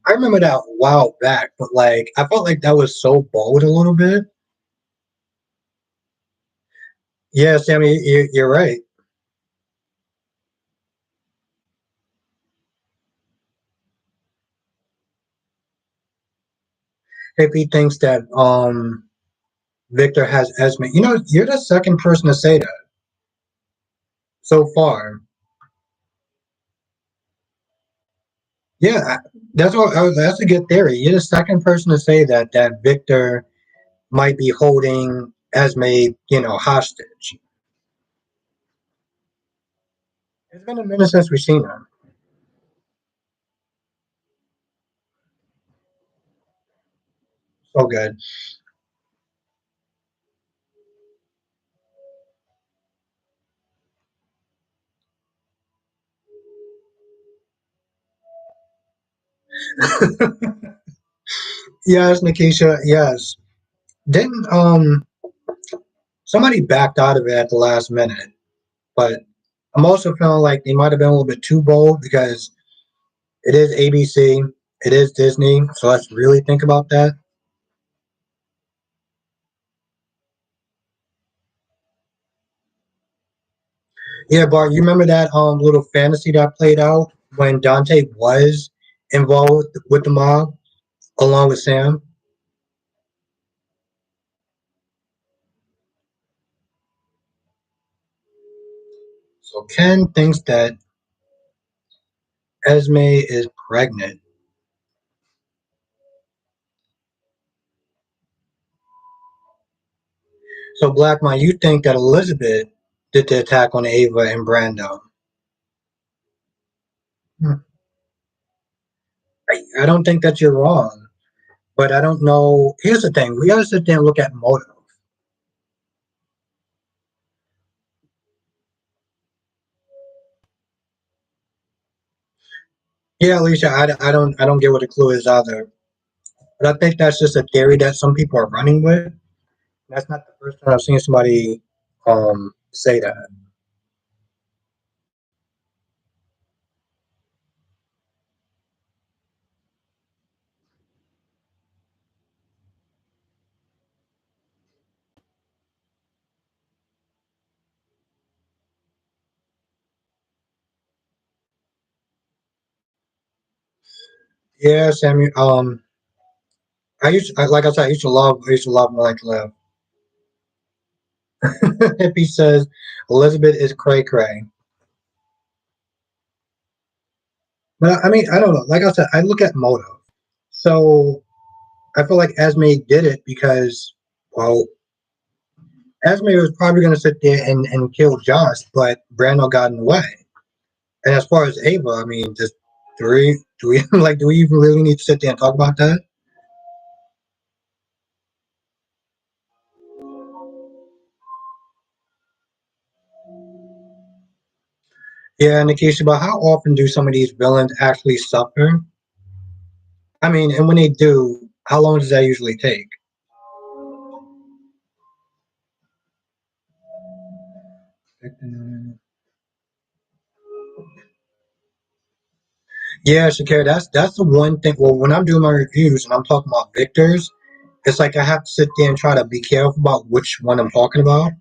I remember that a while back, but like I felt like that was so bold a little bit. Yeah, Sammy, you're right. If he thinks that Victor has Esme, you're the second person to say that. so far. Yeah, that's a good theory. You're the second person to say that Victor might be holding Esme, hostage. It's been a minute since we've seen her. So good. Yes, Nikisha. Yes. Didn't somebody backed out of it at the last minute? But I'm also feeling like they might have been a little bit too bold because it is ABC, it is Disney. So let's really think about that. Yeah, Bart, you remember that little fantasy that played out when Dante was involved with the mob along with Sam? So Ken thinks that Esme is pregnant. So Blackmon, you think that Elizabeth did the attack on Ava and Brando? Hmm. I don't think that you're wrong, but I don't know. Here's the thing: we gotta sit there and look at motive. Yeah, Alicia, I don't get what the clue is either. But I think that's just a theory that some people are running with. That's not the first time I've seen somebody say that. Yeah, Samuel. Like I said, I used to love Mike Love. If he says Elizabeth is cray cray, but I mean, I don't know. Like I said, I look at motive. So I feel like Esme did it because, well, Esme was probably going to sit there and kill Josh, but Brando got in the way. And as far as Ava, I mean, just do we like do we even really need to sit there and talk about that? Yeah, Nikisha, but how often do some of these villains actually suffer? I mean, and when they do, how long does that usually take? Yeah, Shakira, that's the one thing. Well, when I'm doing my reviews and I'm talking about Victor's, it's like I have to sit there and try to be careful about which one I'm talking about.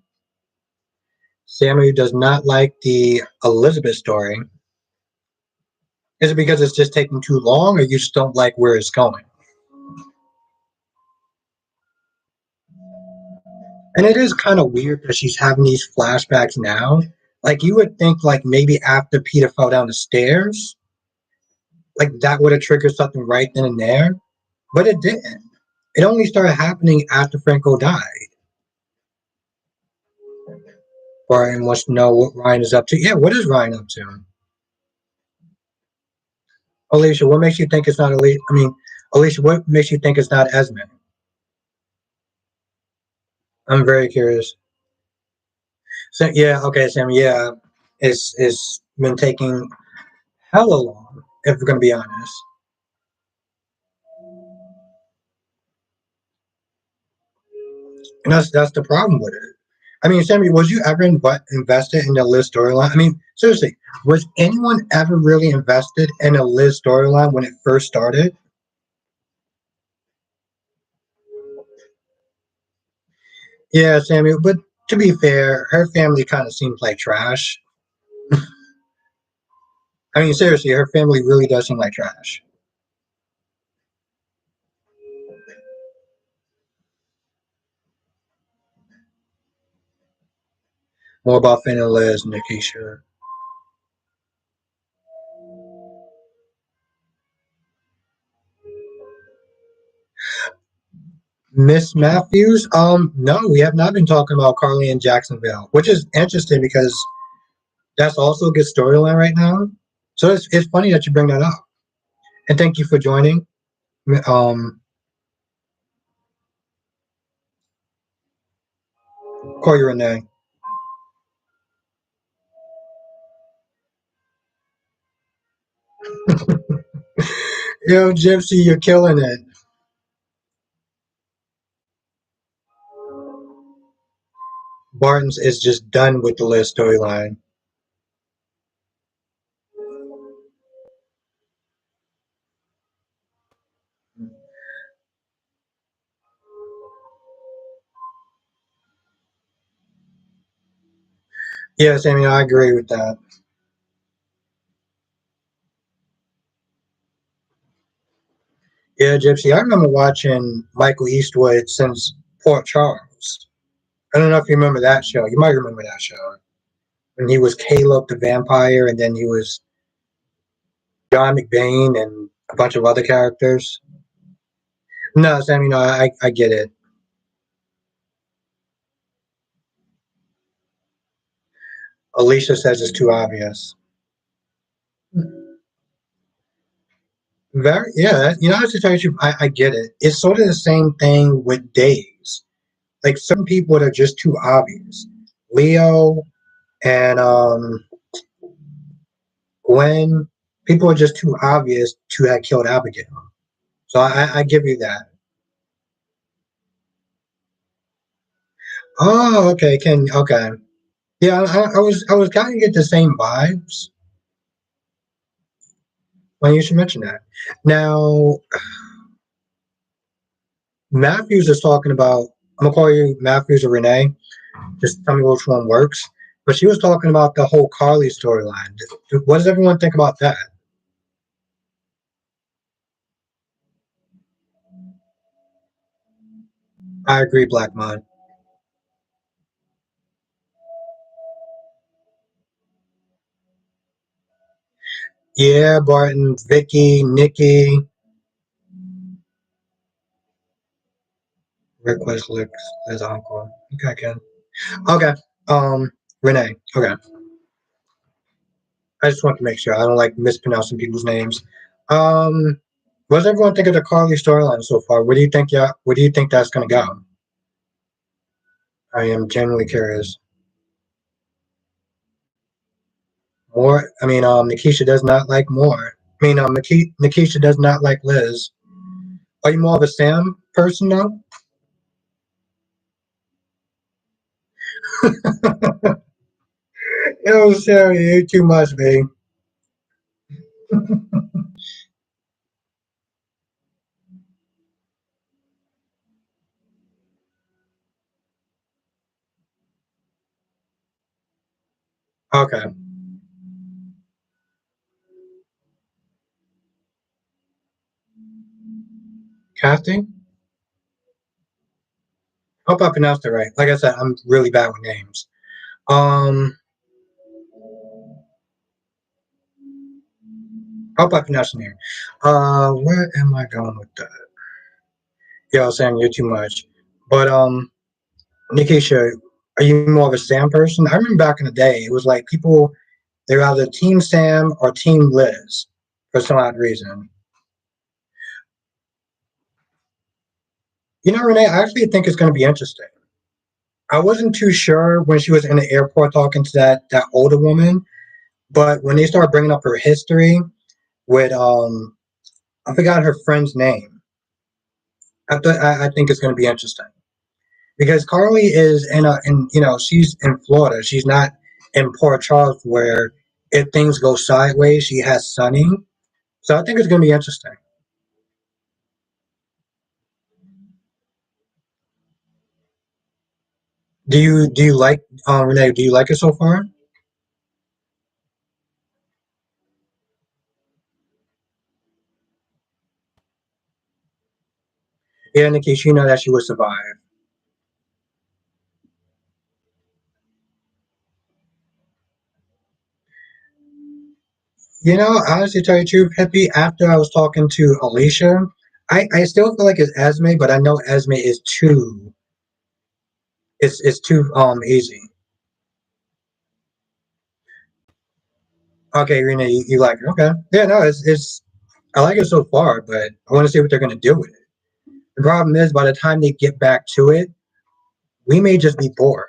Samuel does not like the Elizabeth story. Is it because it's just taking too long, or you just don't like where it's going? And it is kind of weird that she's having these flashbacks now. Like you would think, like maybe after Peter fell down the stairs, like that would have triggered something right then and there, but it didn't. It only started happening after Franco died. Ryan wants to know what Ryan is up to. Yeah, what is Ryan up to? Alicia, what makes you think it's not Alicia? I mean, Alicia, what makes you think it's not Esme? I'm very curious. So yeah, okay, Sam. Yeah, it's been taking hella long. If we're gonna be honest, and that's the problem with it. I mean, Sammy, was you ever invested in the Liz storyline? I mean, seriously, was anyone ever really invested in a Liz storyline when it first started? Yeah, Sammy, but to be fair, her family kind of seems like trash. I mean, seriously, her family really does seem like trash. More about Finn and Liz, Nikisha. Miss Matthews? No, we have not been talking about Carly in Jacksonville, which is interesting because that's also a good storyline right now. So it's funny that you bring that up. And thank you for joining. Um, Corey Renee. Yo, Gypsy, you're killing it. Barton's is just done with the Liz storyline. Yes, I mean I agree with that. Yeah, Gypsy. I remember watching Michael Eastwood since Port Charles. I don't know if you remember that show. You might remember that show. When he was Caleb the vampire, and then he was John McBain and a bunch of other characters. No, Sammy, no, I get it. Alicia says it's too obvious. Very, yeah, to tell you the truth, I get it. It's sort of the same thing with days. Like some people that are just too obvious. Leo and Gwen, people are just too obvious to have killed Abigail. So I give you that. Oh, okay, okay. Yeah, I was kind of get the same vibes when you should mention that. Now, Matthews is talking about. I'm gonna call you Matthews or Renee. Just tell me which one works. But she was talking about the whole Carly storyline. What does everyone think about that? I agree, Blackmon. Yeah, Barton, Vicky, Nikki, Rick Westlick, his uncle. Okay, Ken. Okay. Renee. Okay. I just want to make sure I don't like mispronouncing people's names. Um, what does everyone think of the Carly storyline so far? Where do you think? Yeah, where do you think that's going to go? I am genuinely curious. More. I mean, Nikisha does not like more. I mean, Nikisha does not like Liz. Are you more of a Sam person now? Yo, Sarah, you too much, babe. Okay. Casting? Hope I pronounced it right. Like I said, I'm really bad with names. Um, hope I pronounced the name. Where am I going with that? Yo, Sam, you're too much. But Nikisha, are you more of a Sam person? I remember back in the day, it was like people they're either Team Sam or Team Liz for some odd reason. You know, Renee, I actually think it's going to be interesting. I wasn't too sure when she was in the airport talking to that older woman, but when they started bringing up her history with I forgot her friend's name. I think it's going to be interesting because Carly is in she's in Florida. She's not in Port Charles where if things go sideways, she has Sunny. So I think it's going to be interesting. Do you like Renee? Do you like it so far? Yeah, in case you know that she would survive. Honestly, to tell you the truth, Hippie, after I was talking to Alicia, I still feel like it's Esme, but I know Esme is too it's too easy. Okay, Rena, you like it. Okay. Yeah, no, it's I like it so far, but I want to see what they're gonna do with it. The problem is by the time they get back to it, we may just be bored.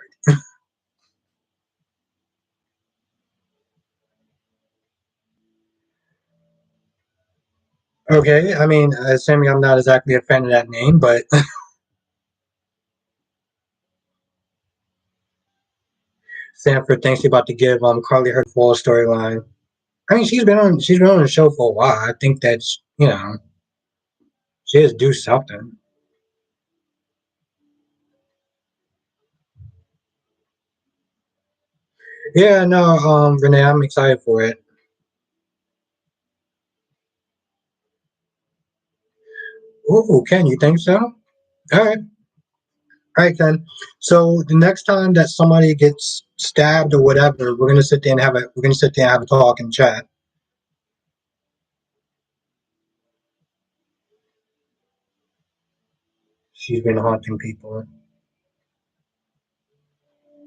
Okay, I mean, assuming I'm not exactly a fan of that name, but Sanford thinks he's about to give Carly her full storyline. I mean, she's been on the show for a while. I think that's she has to do something. Yeah, no, Renee, I'm excited for it. Ooh, Ken, you think so? All right, all right, Ken. So the next time that somebody gets stabbed or whatever, we're gonna sit there and have a talk and chat. She's been haunting people.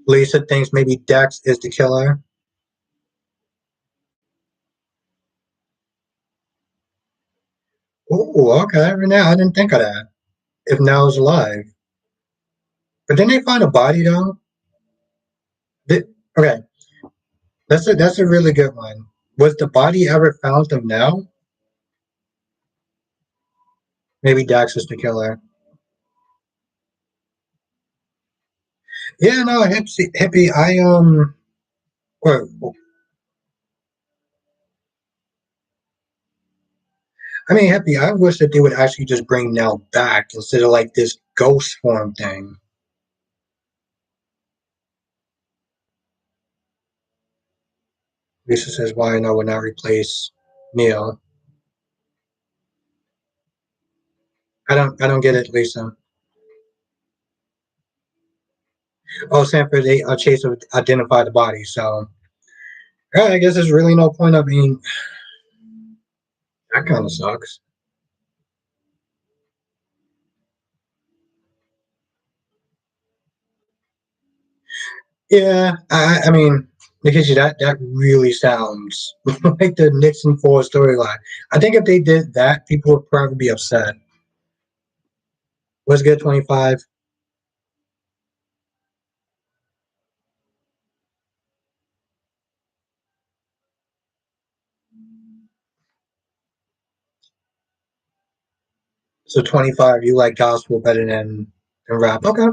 Lisa thinks maybe Dex is the killer. Ooh, okay, Renee, I didn't think of that. If Nell's alive, but didn't they find a body though? Did, okay, that's a really good one. Was the body ever found of Nell? Maybe Dax is the killer. Yeah, no, hippie. Well, I mean, hippie. I wish that they would actually just bring Nell back instead of like this ghost form thing. Lisa says, "Why no would not replace Neil?" I don't get it, Lisa. Oh, Sanford, they Chase would identify the body, so yeah, I guess there's really no point of being. That kind of sucks. Yeah, I mean, because that really sounds like the Nixon 4 storyline. I think if they did that, people would probably be upset. Let's get 25. So 25, you like gospel better than rap. Okay.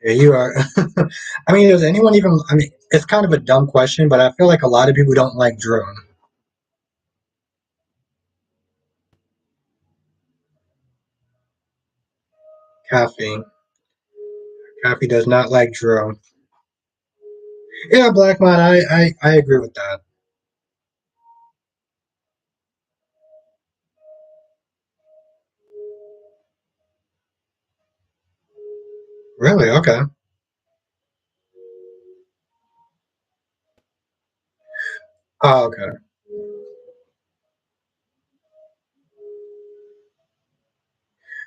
Yeah, you are. I mean, does anyone even? I mean, it's kind of a dumb question, but I feel like a lot of people don't like Drew. Kathy. Kathy does not like Drew. Yeah, Black Man, I agree with that. Really? Okay. Oh, okay.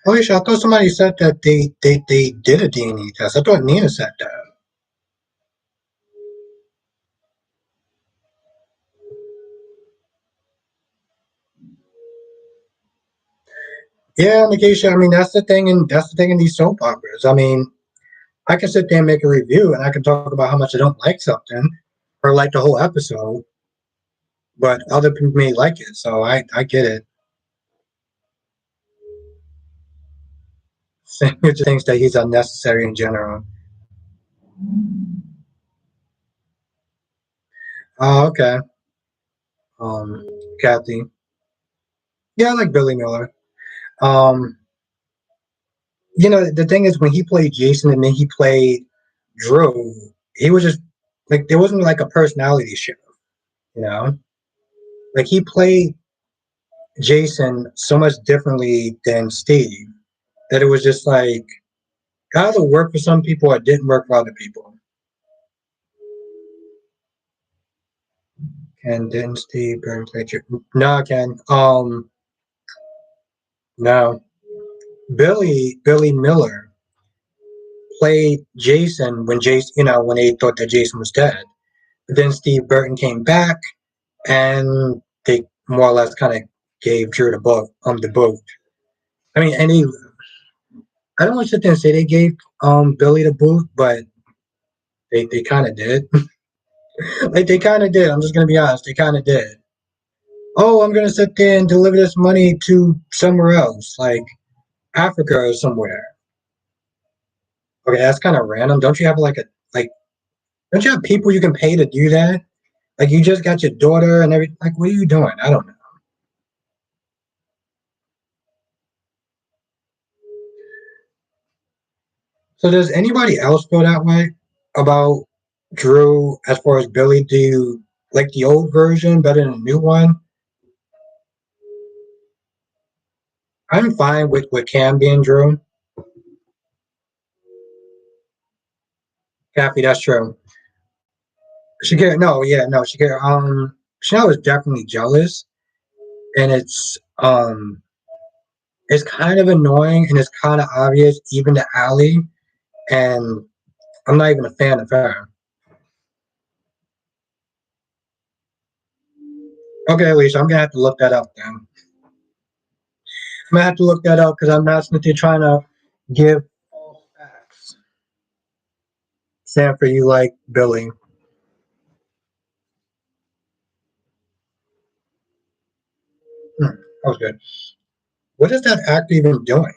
Alicia, I thought somebody said that they did a DNA test. I thought Nina said that. Yeah, Nikisha, I mean that's the thing in these soap operas. I mean, I can sit there and make a review and I can talk about how much I don't like something or like the whole episode, but other people may like it, so I get it. He just thinks that he's unnecessary in general. Oh, okay. Um, Kathy. Yeah, I like Billy Miller. Um, the thing is when he played Jason and then he played Drew, he was just like there wasn't like a personality shift, you know? Like he played Jason so much differently than Steve that it was just like it either worked for some people or it didn't work for other people. And didn't Steve Burton play? No, Ken. No. Billy Miller played Jason when Jason, when they thought that Jason was dead. But then Steve Burton came back, and they more or less kind of gave Drew the boot. I mean, I don't want to sit there and say they gave Billy the boot, but they kind of did. Like they kind of did. I'm just gonna be honest. They kind of did. Oh, I'm gonna sit there and deliver this money to somewhere else, like Africa or somewhere. Okay, that's kind of random. Don't you have like? Don't you have people you can pay to do that? Like you just got your daughter and everything. Like, what are you doing? I don't know. So does anybody else feel that way about Drew as far as Billy? Do you like the old version better than the new one? I'm fine with Cam being Drew. Kathy, that's true. Shakira was definitely jealous, and it's kind of annoying and it's kind of obvious even to Allie, and I'm not even a fan of her. Okay, Alicia, I'm gonna have to look that up then. I'm gonna have to look that up because I'm not simply trying to give false facts. Sanford, you like Billy. That was good. What is that actor even doing?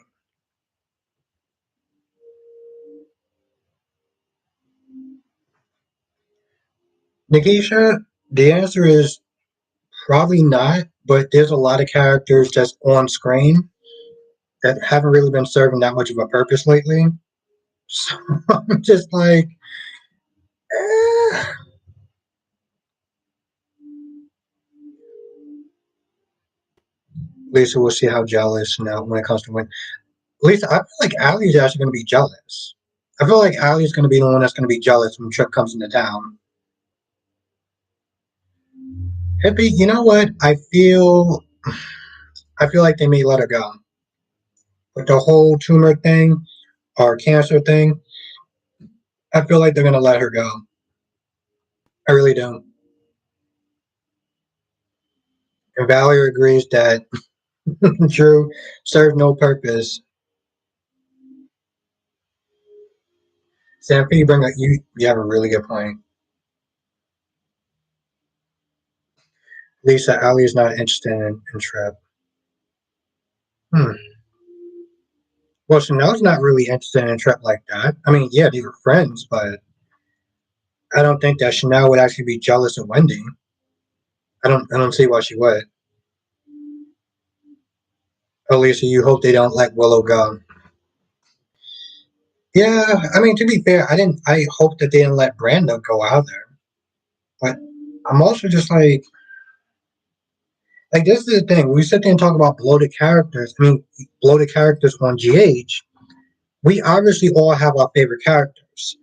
Nikisha, the answer is probably not, but there's a lot of characters just on screen that haven't really been serving that much of a purpose lately. So I'm just like, eh. Lisa will see how jealous now when it comes to when. Lisa, I feel like Allie's actually going to be jealous. I feel like Allie's going to be the one that's going to be jealous when Trip comes into town. Hippie, you know what? I feel like they may let her go. With the whole tumor thing or cancer thing, I feel like they're going to let her go. I really don't. And Valerie agrees that Drew served no purpose. Sanford, you have a really good point. Lisa, Ali is not interested in Trip. Hmm. Well, Chanel's not really interested in Trip like that. I mean, yeah, they were friends, but I don't think that Chanel would actually be jealous of Wendy. I don't see why she would. Oh, Lisa, you hope they don't let Willow go. Yeah, I mean, to be fair, I hope that they didn't let Brando go out there. But I'm also just like this is the thing. When we sit there and talk about bloated characters, I mean, bloated characters on GH, we obviously all have our favorite characters.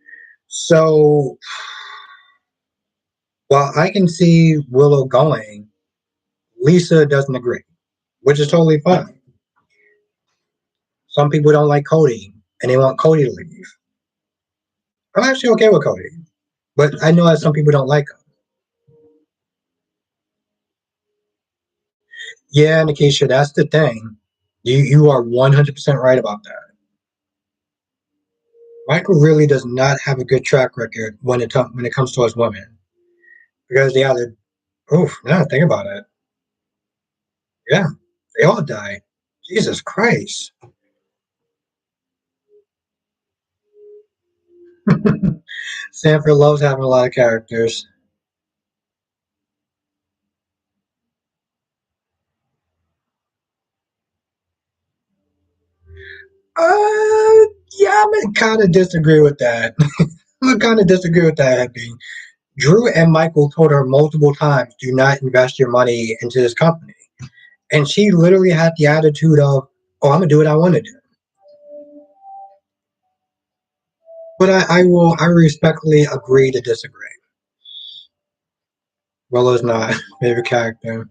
So while I can see Willow going, Lisa doesn't agree, which is totally fine. Some people don't like Cody and they want Cody to leave. I'm actually okay with Cody, but I know that some people don't like him. Yeah, Nikisha, that's the thing. You are 100% right about that. Michael really does not have a good track record when it comes to his women because they either oof, now think about it. Yeah, they all died. Jesus Christ. Sanford loves having a lot of characters. Yeah, I'm gonna kind of disagree with that. I'm gonna kind of disagree with that, Happy. Drew and Michael told her multiple times, "Do not invest your money into this company." And she literally had the attitude of, "Oh, I'm gonna do what I want to do." But I respectfully agree to disagree. Willow's not favorite character.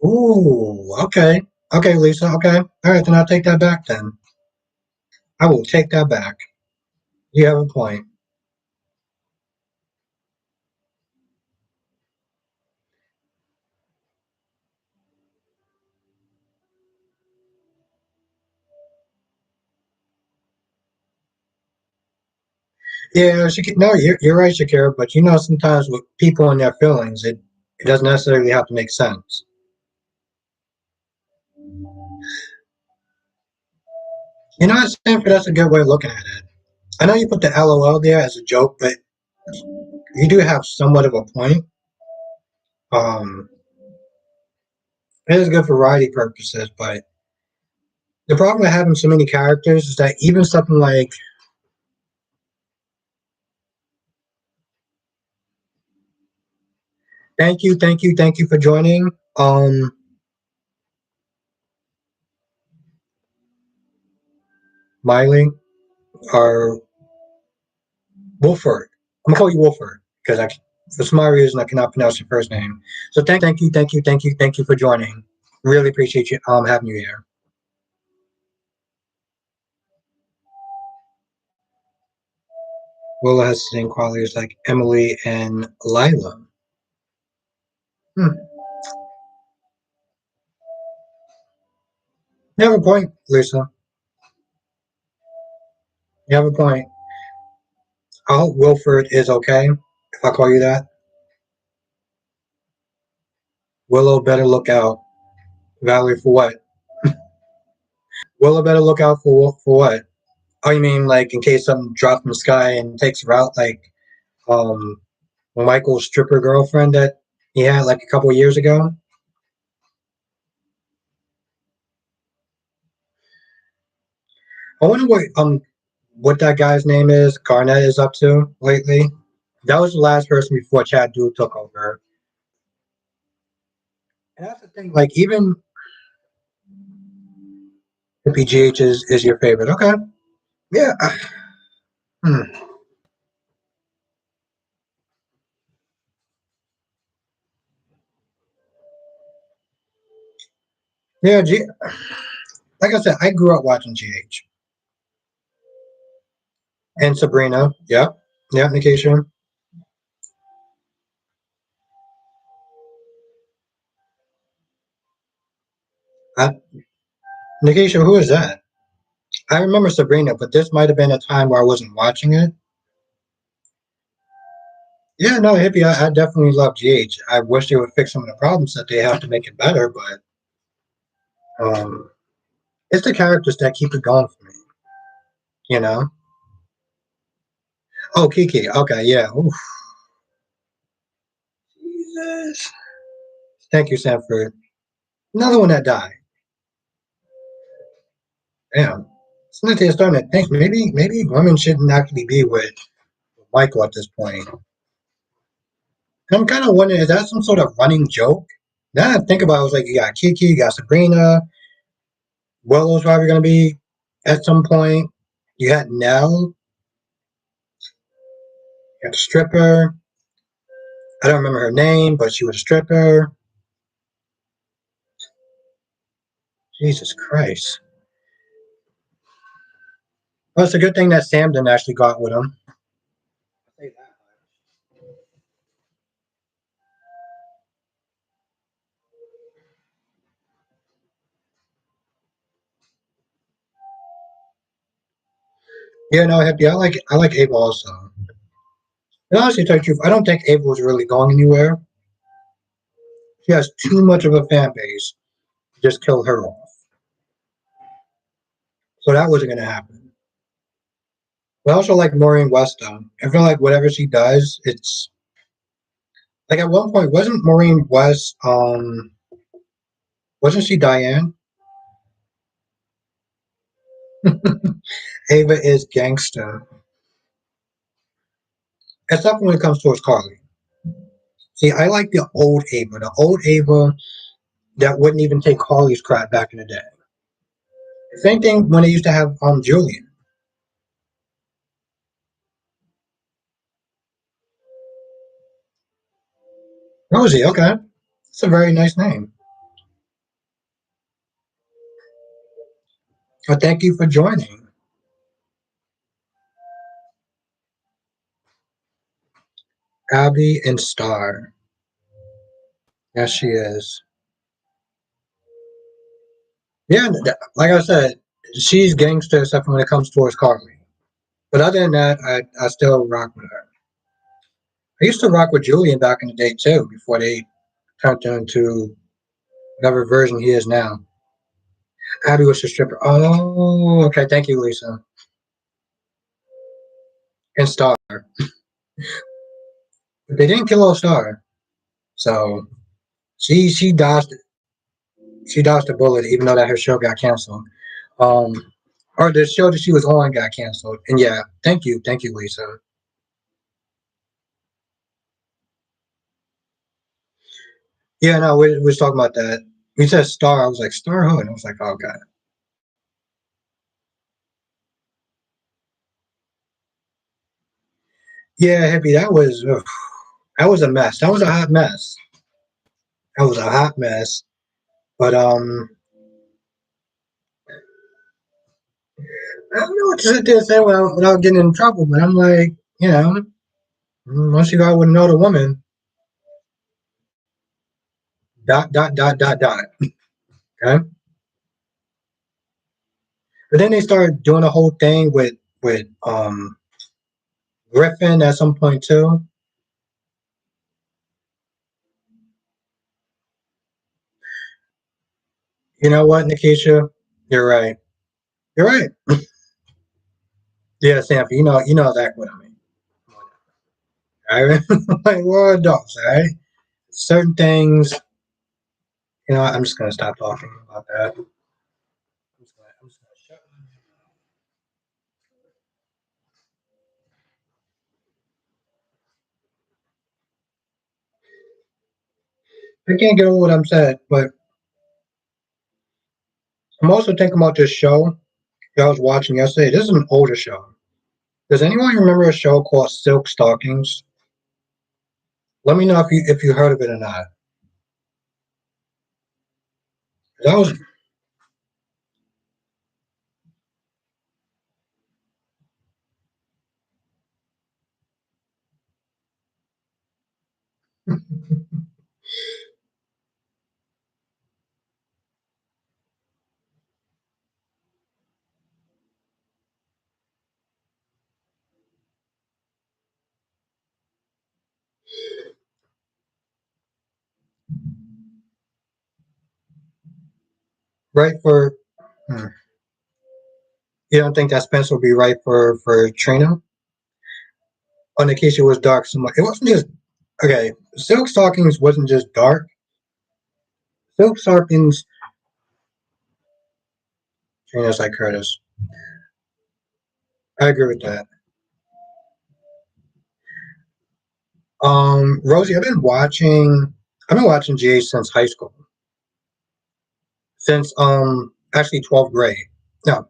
Ooh, okay. Okay, Lisa, okay. All right, then I'll take that back then. I will take that back. You have a point. Yeah, no, you're right, Shakira, but sometimes with people and their feelings, it doesn't necessarily have to make sense. Stanford, that's a good way of looking at it. I know you put the LOL there as a joke, but you do have somewhat of a point. Um, it is good for variety purposes, but the problem with having so many characters is that even something like thank you, thank you, thank you for joining. Miley or Wolford. I'm gonna call you Wolford because for some odd reason I cannot pronounce your first name. So thank you, thank you, thank you, thank you for joining. Really appreciate you having you here. Willa has the same qualities like Emily and Lila. Hmm. You have a point, Lisa. You have a point. I hope Wilford is okay. If I call you that, Willow better look out. Valerie for what? Willow better look out for what? Oh, you mean like in case something drops from the sky and takes her out, like um Michael's stripper girlfriend that he had like a couple of years ago? I wonder what that guy's name is. Garnett is up to lately. That was the last person before Chad Duke took over. And that's the thing. Like even if PGH is your favorite, okay, yeah, hmm. Yeah. Like I said, I grew up watching GH and Sabrina. Yeah, yeah, Nikisha. I, Nikisha, who is that? I remember Sabrina, but this might have been a time where I wasn't watching it. Yeah, no, hippie. I definitely love GH. I wish they would fix some of the problems that they have to make it better, but um, it's the characters that keep it going for me. You know. Oh, Kiki. Okay, yeah. Oof. Jesus. Thank you, Sanford. Another one that died. Damn. Cynthia starting to think maybe women shouldn't actually be with Michael at this point. And I'm kind of wondering, is that some sort of running joke? Now I think about it, I was like, you got Kiki, you got Sabrina, Willow's probably going to be at some point. You got Nell, you got a stripper. I don't remember her name, but she was a stripper. Jesus Christ. Well, it's a good thing that Sam didn't actually go out with him. Yeah, no, Hippie, I like Ava also. And honestly, to tell you the truth, I don't think Ava was really going anywhere. She has too much of a fan base to just kill her off. So that wasn't going to happen. But I also like Maureen West, though. I feel like whatever she does, it's like at one point, wasn't Maureen West, wasn't she Diane? Ava is gangsta. except when it comes towards Carly. See, I like the old Ava that wouldn't even take Carly's crap back in the day. Same thing when they used to have Julian. Rosie, okay. It's a very nice name. Well, thank you for joining. Abby and Star. Yes, she is. Yeah, like I said, she's gangster except when it comes towards Carly. But other than that, I still rock with her. I used to rock with Julian back in the day too, before they turned him into whatever version he is now. Abby was a stripper. Oh, okay. Thank you, Lisa. And Star. But they didn't kill off Star, so she dodged the bullet, even though that her show got canceled. Um, or the show that she was on got canceled. And yeah, thank you, Lisa. Yeah, no, we was talking about that. We said Star. I was like Star Hood. I was like, oh god. Yeah, hippie. That was a mess. That was a hot mess. That was a hot mess. But I don't know what to sit there and say without getting in trouble. But I'm like, once you got with another woman, dot dot dot dot dot. Okay. But then they started doing a whole thing with Griffin at some point too. You know what, Nikisha? You're right. You're right. Yeah, Sanford. You know exactly what I mean. All right, like we're adults, all right. Certain things, I'm just gonna stop talking about that. I'm just gonna shut. I can't get over what I'm saying, but I'm also thinking about this show that I was watching yesterday. This is an older show. Does anyone remember a show called Silk Stockings? Let me know if you heard of it or not. That was right for. Hmm. You don't think that Spencer would be right for Trina? On the case it was dark so much. It wasn't just okay. Silk Stockings wasn't just dark. Silk Stockings. Trina's like Curtis. I agree with that. Rosie, I've been watching GH since high school. Since actually 12th grade. No,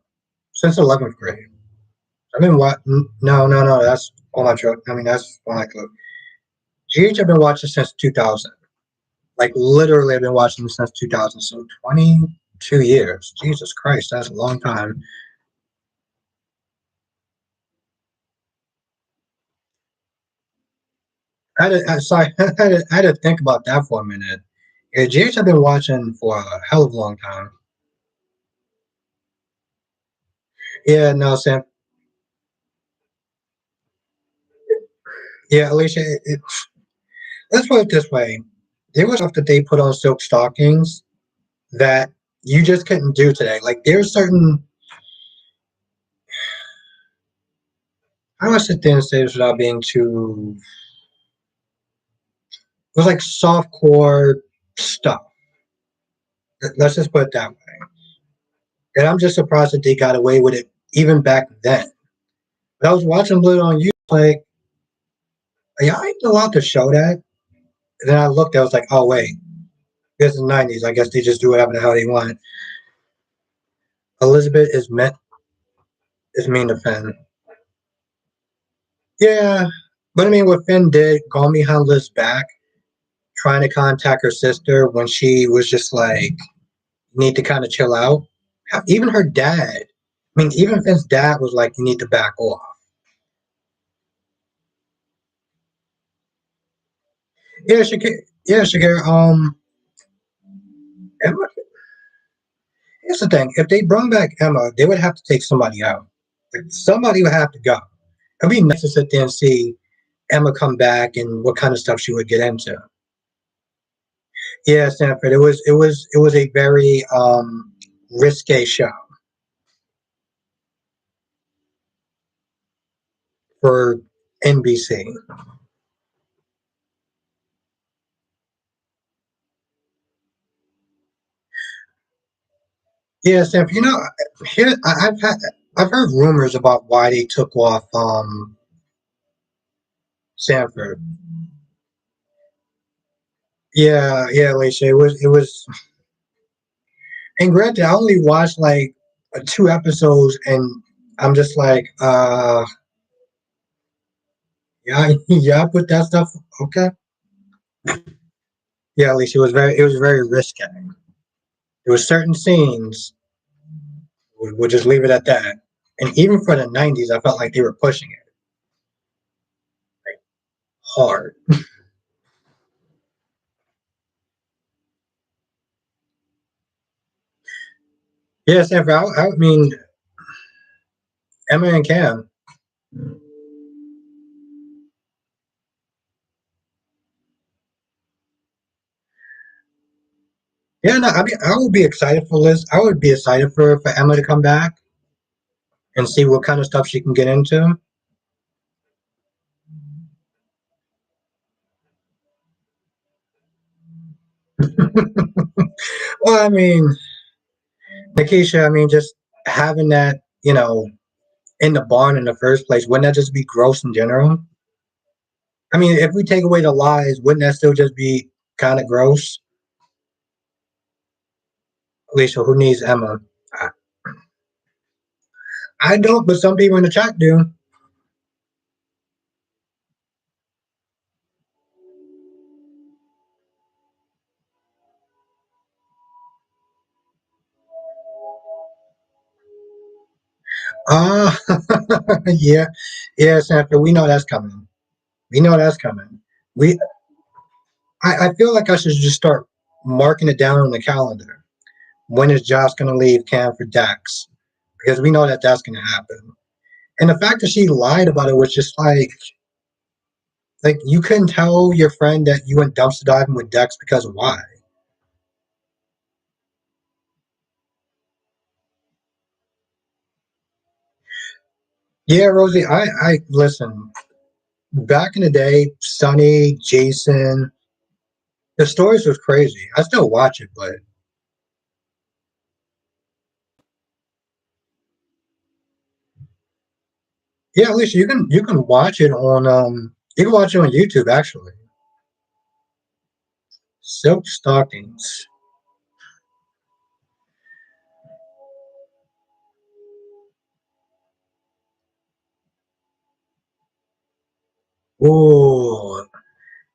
since 11th grade. I've been no, that's all my joke. I mean that's all my clue. GH I've been watching since 2000. Like literally I've been watching since 2000. So 22 years. Jesus Christ, that's a long time. Sorry, I had to think about that for a minute. Yeah, GH I've been watching for a hell of a long time. Yeah, no, Sam. Yeah, Alicia, let's put it this way. There was stuff that they put on silk stockings that you just couldn't do today. Like there's certain how do I sit there and say this without being too it was like soft core stuff. Let's just put it that way. And I'm just surprised that they got away with it even back then. But I was watching Blood on you like Yeah, I ain't allowed to show that. And then I looked, I was like, oh wait, this is the '90s. I guess they just do whatever the hell they want. Elizabeth is mean to Finn. Yeah, but I mean, what Finn did, going behind Liz's back, trying to contact her sister when she was just like, need to kind of chill out. Even her dad, I mean, even Finn's dad was like, you need to back off. Yeah, Shakira. Emma, here's the thing: if they bring back Emma, they would have to take somebody out. Like, somebody would have to go. It'd be nice to sit there and see Emma come back and what kind of stuff she would get into. Yeah, Stanford. It was a very risque show for NBC. Yeah, Stanford. Here I've heard rumors about why they took off Sanford. Yeah, yeah, Alicia. It was. And granted, I only watched like two episodes, and I'm just like, yeah, yeah, put that stuff. Okay. Yeah, Alicia. It was very risque. There was certain scenes. We'll just leave it at that. And even for the '90s, I felt like they were pushing it hard. Yeah, Sanford. I mean, Emma and Cam. Yeah, no, I mean, I would be excited for Liz. I would be excited for Emma to come back and see what kind of stuff she can get into. Well, I mean, Nikisha, I mean, just having that, in the barn in the first place, wouldn't that just be gross in general? I mean, if we take away the lies, wouldn't that still just be kind of gross? Alicia, who needs Emma? I, I don't, but some people in the chat do. Ah, yeah, yeah, Sanford, we know that's coming. We know that's coming. We, I feel like I should just start marking it down on the calendar. When is Josh going to leave Cam for Dax? Because we know that that's going to happen. And the fact that she lied about it was just like you couldn't tell your friend that you went dumpster diving with Dex because why? Yeah, Rosie, I listen. Back in the day, Sonny, Jason, the stories was crazy. I still watch it, but yeah, Alicia, you can watch it on you can watch it on YouTube actually. Silk stockings. Oh,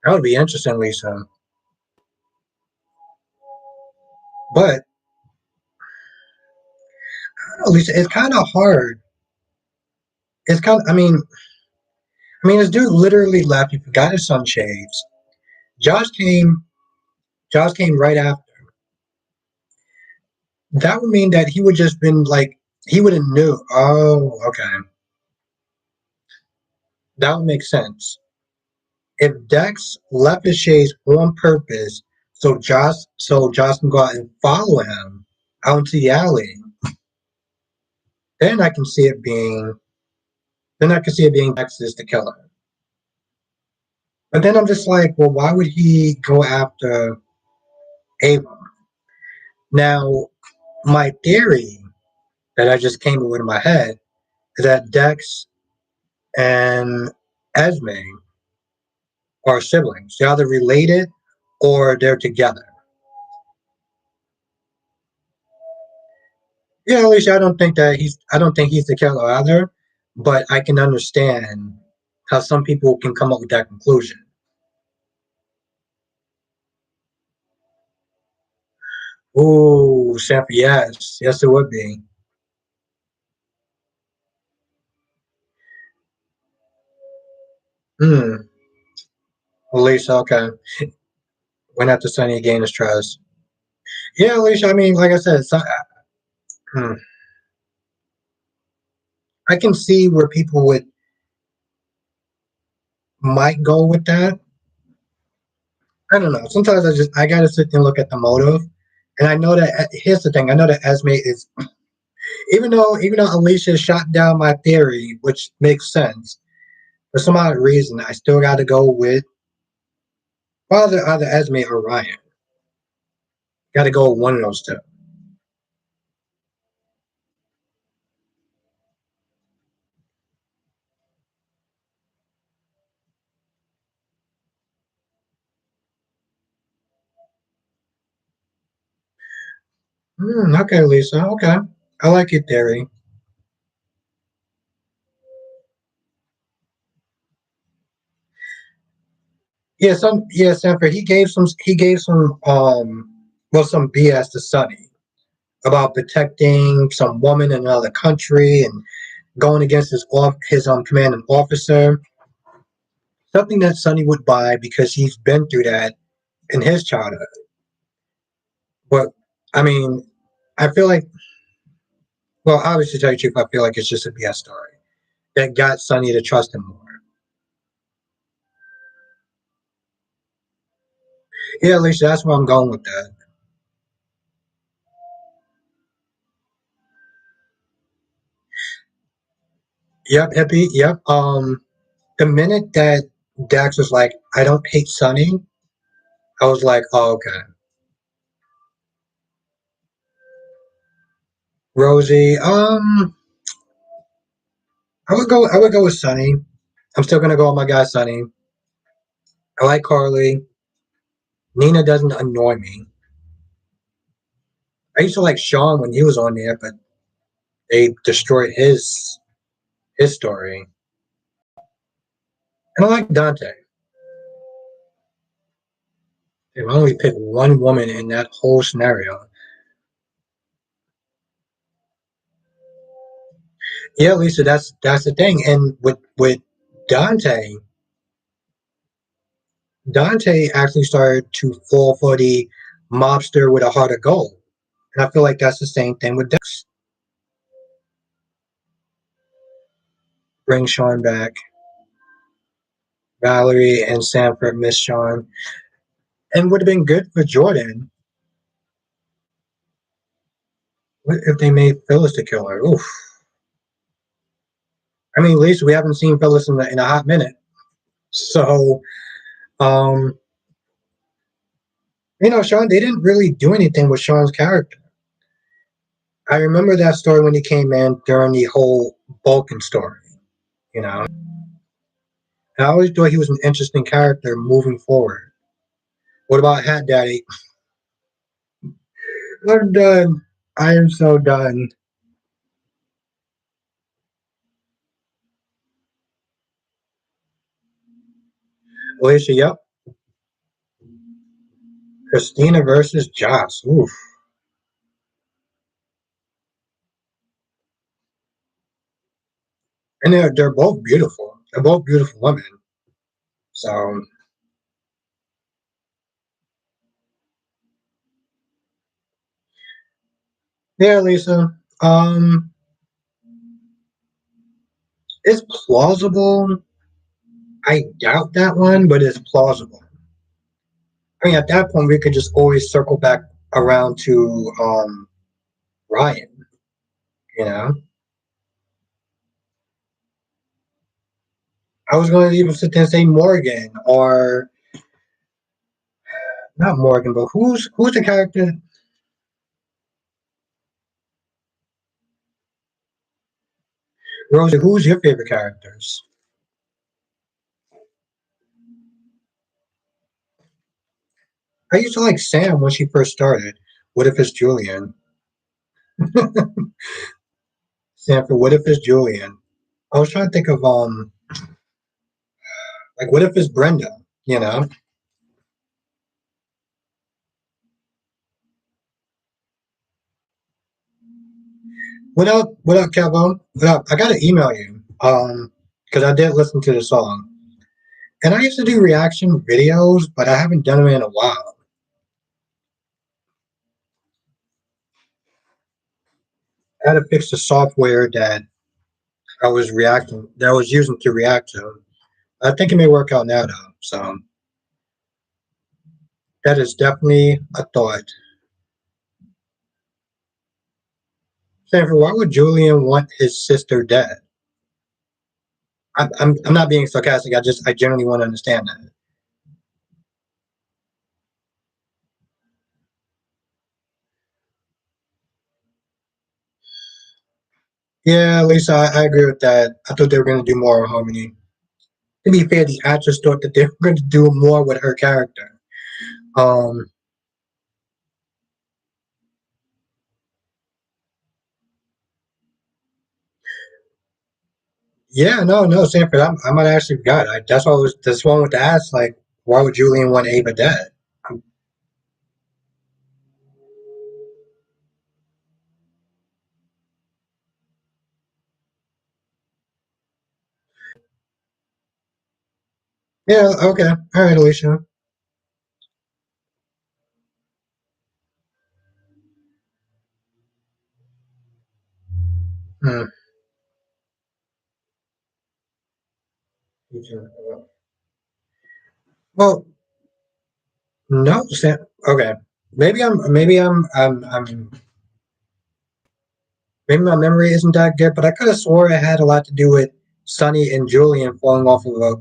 that would be interesting, Lisa. But I don't know, Lisa, it's kind of hard. It's kind. I mean, this dude literally left. He forgot his sunshades. Josh came. Josh came right after. That would mean that he would just been like he would have knew. Oh, okay, that would make sense. If Dex left his shades on purpose, so Josh can go out and follow him out into the alley, then I can see it being. Then I can see it being Dex is the killer. But then I'm just like, well, why would he go after Ava? Now, my theory that I just came up with in my head is that Dex and Esme are siblings. They're either related or they're together. Yeah, Alicia, I don't think he's the killer either, but I can understand how some people can come up with that conclusion. Ooh, Sanford, yes. Yes, it would be. Hmm. Alicia, okay. Went after Sunny to gain his trust. Yeah, Alicia, I mean, like I said, hmm, I can see where people would might go with that. I don't know. Sometimes I gotta sit and look at the motive. And I know that here's the thing. I know that Esme is even though Alicia shot down my theory, which makes sense, for some odd reason, I still got to go with either Esme or Ryan. Got to go with one of those two. Okay, Lisa. Okay, I like your theory. Yeah, Sanford. He gave some BS to Sonny about protecting some woman in another country and going against his commanding officer. Something that Sonny would buy because he's been through that in his childhood. But I mean, I feel like, well, obviously, to tell you the truth, I feel like it's just a BS story that got Sonny to trust him more. Yeah, Alicia, that's where I'm going with that. Yep, hippie. Yep. The minute that Dax was like, "I don't hate Sonny," I was like, "Oh, okay." Rosie. I would go with Sonny. I'm still gonna go with my guy Sonny. I like Carly. Nina doesn't annoy me. I used to like Sean when he was on there, but they destroyed his story. And I like Dante. They only picked one woman in that whole scenario. Yeah, Lisa, that's the thing. And with Dante, Dante actually started to fall for the mobster with a heart of gold. And I feel like that's the same thing with Dex. Bring Sean back. Valerie and Sanford miss Sean. And would have been good for Jordan if they made Phyllis the killer. Oof. I mean, at least we haven't seen Phyllis in a hot minute. So, um, Sean, they didn't really do anything with Sean's character. I remember that story when he came in during the whole Vulcan story, you know. And I always thought he was an interesting character moving forward. What about Hat Daddy? I'm done. I am so done. Alicia, yep. Christina versus Joss. Oof. And they're both beautiful. They're both beautiful women. So yeah, Lisa. Um, it's plausible. I doubt that one, but it's plausible. I mean, at that point, we could just always circle back around to Ryan. You know, I was going to even sit there and say Morgan or not Morgan, but who's the character? Rosie, who's your favorite characters? I used to like Sam when she first started. What if it's Julian? Sanford, what if it's Julian? I was trying to think of like what if it's Brenda? You know? What up, Kevo? What up? I gotta email you. Because I did listen to the song. And I used to do reaction videos, but I haven't done them in a while. I had to fix the software that I was using to react to. I think it may work out now though. So that is definitely a thought. Sanford, why would Julian want his sister dead? I'm not being sarcastic. I generally want to understand that. Yeah, Lisa, I agree with that. I thought they were going to do more with Harmony. To be fair, the actress thought that they were going to do more with her character. Um, yeah, no, Sanford, I might actually forgot. That's why I was this one with the ask, like, why would Julian want Ava dead? Yeah, okay, all right, Alicia. Hmm. Well, no, okay. Maybe my memory isn't that good, but I could have swore it had a lot to do with Sonny and Julian falling off of a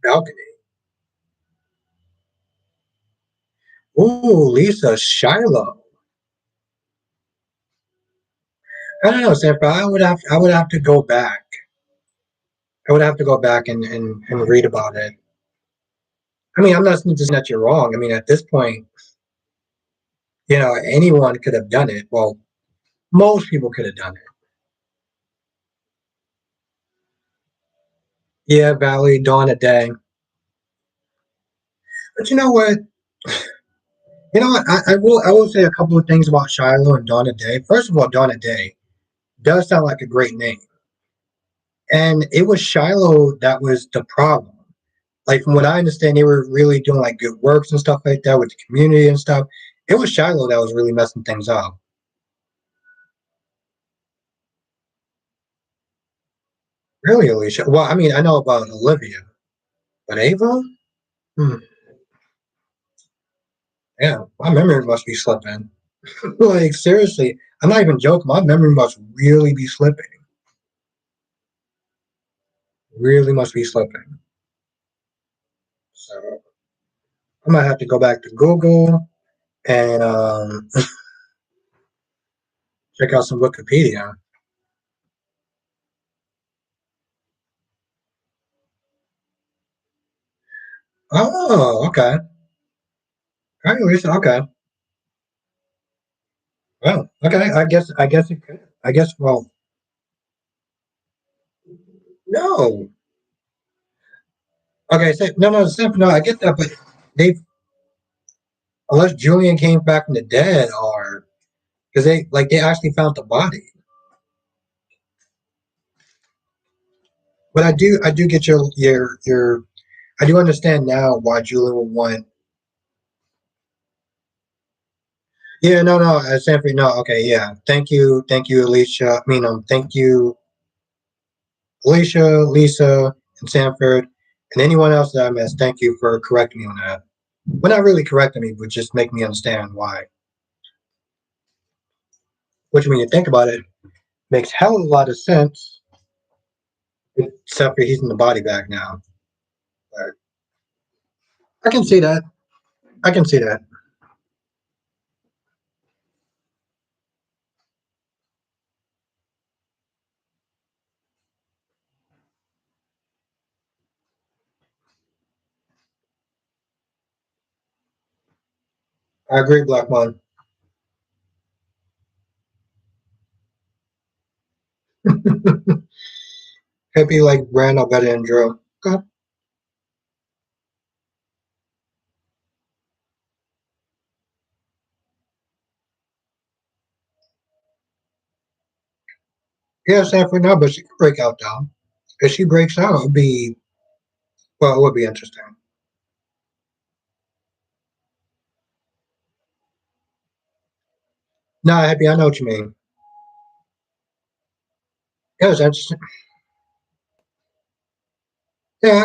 balcony. Ooh, Lisa, Shiloh. I don't know, Sanford. I would have to go back. I would have to go back and read about it. I mean, I'm not just saying that you're wrong. I mean, at this point, anyone could have done it. Well, most people could have done it. Yeah, Valley, Dawn of Day. But you know what? You know what? I will say a couple of things about Shiloh and Dawn of Day. First of all, Dawn of Day does sound like a great name. And it was Shiloh that was the problem. Like from what I understand, they were really doing like good works and stuff like that with the community and stuff. It was Shiloh that was really messing things up. Really, Alicia? Well, I mean, I know about Olivia, but Ava? Hmm. Yeah, my memory must be slipping. Like seriously, I'm not even joking. My memory must really be slipping. Really must be slipping. So I might have to go back to Google and check out some Wikipedia. Oh, okay. All right, Lisa. Okay. Well, okay. I guess it could. I guess. Well, no. Okay. So, no, Steph, no. I get that, but they unless Julian came back from the dead, or because they actually found the body. But I do get your. I do understand now why Julian would want. Yeah, no, Sanford, no. Okay, yeah. Thank you, Alicia. I mean, thank you, Alicia, Lisa, and Sanford, and anyone else that I missed. Thank you for correcting me on that. Well, not really correcting me, but just make me understand why. Which, when you think about it, makes hell of a lot of sense. Except for he's in the body bag now. But I can see that. I can see that. I agree, Black One. Hippie like Randall better than Drew. Okay. Yeah, Sanford no, but she could break out though. If she breaks out, it'd be well, it would be interesting. No, Hippie, I know what you mean. Yeah, it's interesting. Yeah,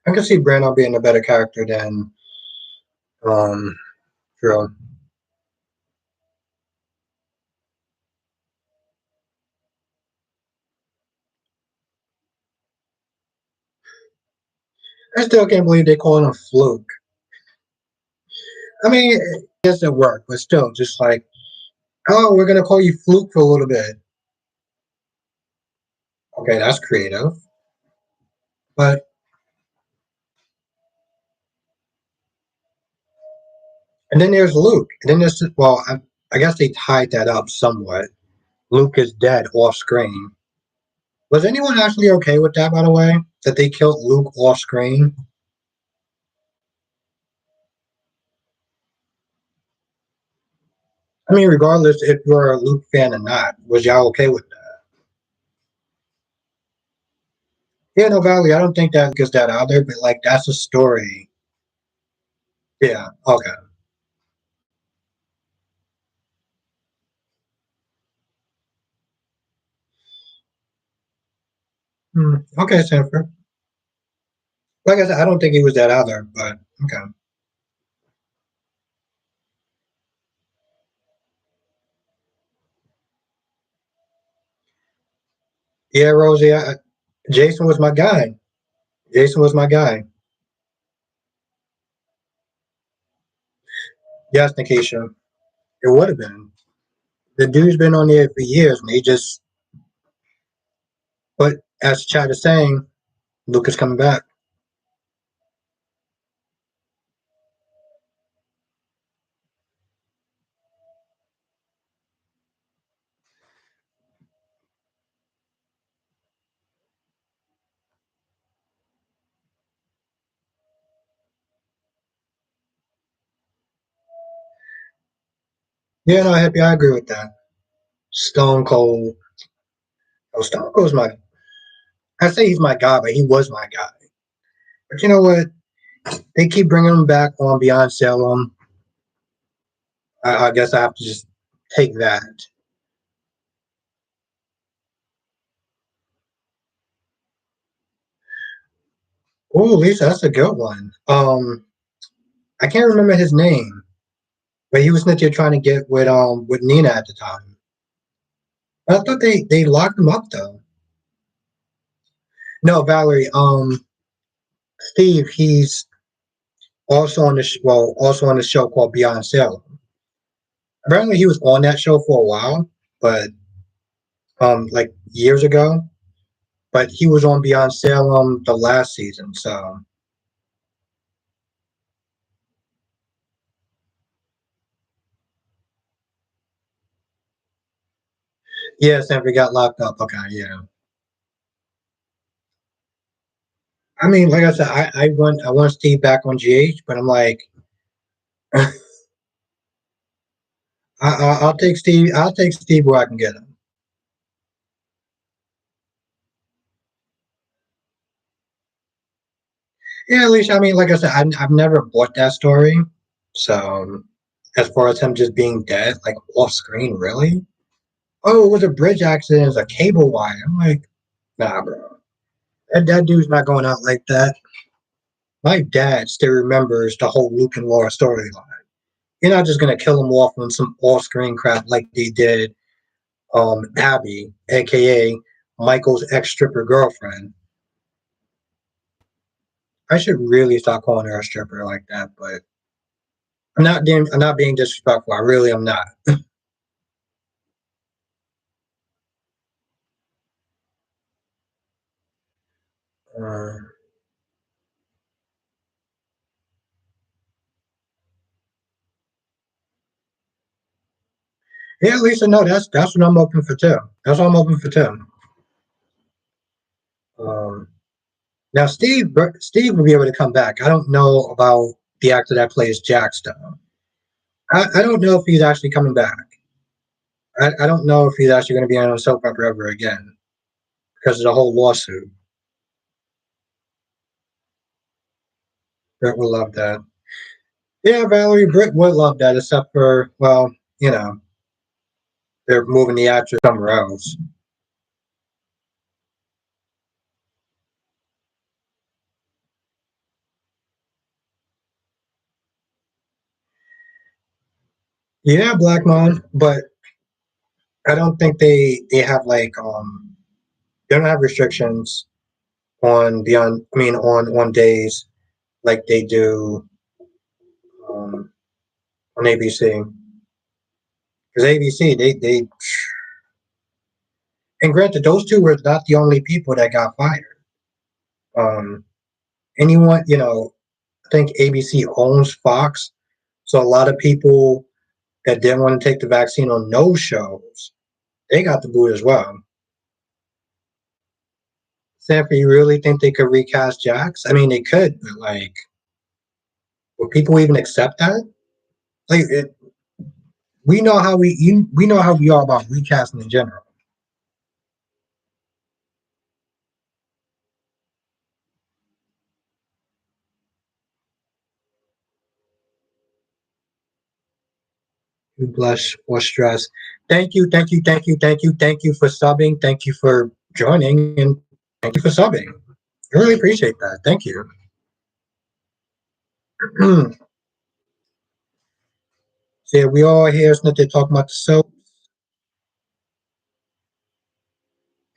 I can see Brandon being a better character than um Drew. I still can't believe they call him Fluke. I mean, yes, it worked, but still, just like, oh, we're gonna call you Fluke for a little bit. Okay, that's creative. But and then there's Luke. And then there's well, I guess they tied that up somewhat. Luke is dead off screen. Was anyone actually okay with that, by the way? That they killed Luke off screen? I mean, regardless if you're a Luke fan or not, was y'all okay with that? Yeah, no, Valley, I don't think that gets that out there, but like that's a story. Yeah, okay. Okay, Sanford. Like I said, I don't think he was that out there, but okay. Yeah, Rosie, Jason was my guy. Jason was my guy. Yes, Nikisha. It would have been. The dude's been on there for years, and he just. But as Chad is saying, Luke is coming back. Yeah, no, happy. I agree with that. Stone Cold. Oh, Stone Cold's my. I say he's my guy, but he was my guy. But you know what? They keep bringing him back on Beyond Salem. I guess I have to just take that. Oh, Lisa, that's a good one. I can't remember his name, but he was that you're trying to get with Nina at the time. But I thought they locked him up though. No, Valerie. Steve. He's also on the also on the show called Beyond Salem. Apparently, he was on that show for a while, but like years ago. But he was on Beyond Salem the last season. So yeah, Sanford got locked up. Okay, yeah. I mean, like I said, I want Steve back on GH, but I'm like, I'll take Steve. I'll take Steve where I can get him. Yeah, Alicia. I mean, like I said, I've never bought that story. So as far as him just being dead, like off screen, really? Oh, it was a bridge accident. It's a cable wire. I'm like, nah, bro. That dude's not going out like that. My dad still remembers the whole Luke and Laura storyline. You're not just gonna kill him off on some off-screen crap like they did Abby, aka Michael's ex-stripper girlfriend. I should really stop calling her a stripper like that, but I'm not being disrespectful. I really am not. Uh, Yeah, Lisa, no, that's what I'm open for too. That's what I'm open for too. Um, Now, Steve will be able to come back. I don't know about the actor that plays Jax, though. I don't know if he's actually coming back. I don't know if he's actually going to be on a soap opera ever again because of the whole lawsuit. Britt would love that. Yeah, Valerie Britt would love that, except for, well, you know, they're moving the actress somewhere else. Yeah, Black Mon, but I don't think they have like they don't have restrictions on beyond. I mean, on days like they do um, on ABC. Because ABC, they and granted, those two were not the only people that got fired. Um, anyone, I think ABC owns Fox, so a lot of people that didn't want to take the vaccine on those shows, they got the boot as well. Sanford, you really think they could recast Jax? I mean, they could, but like, would people even accept that? Like, we know how we are about recasting in general. You blush or stress. Thank you, thank you, thank you, thank you, thank you for subbing. Thank you for joining, and thank you for subbing. I really appreciate that. Thank you. So yeah, we all here so they talk about the soap.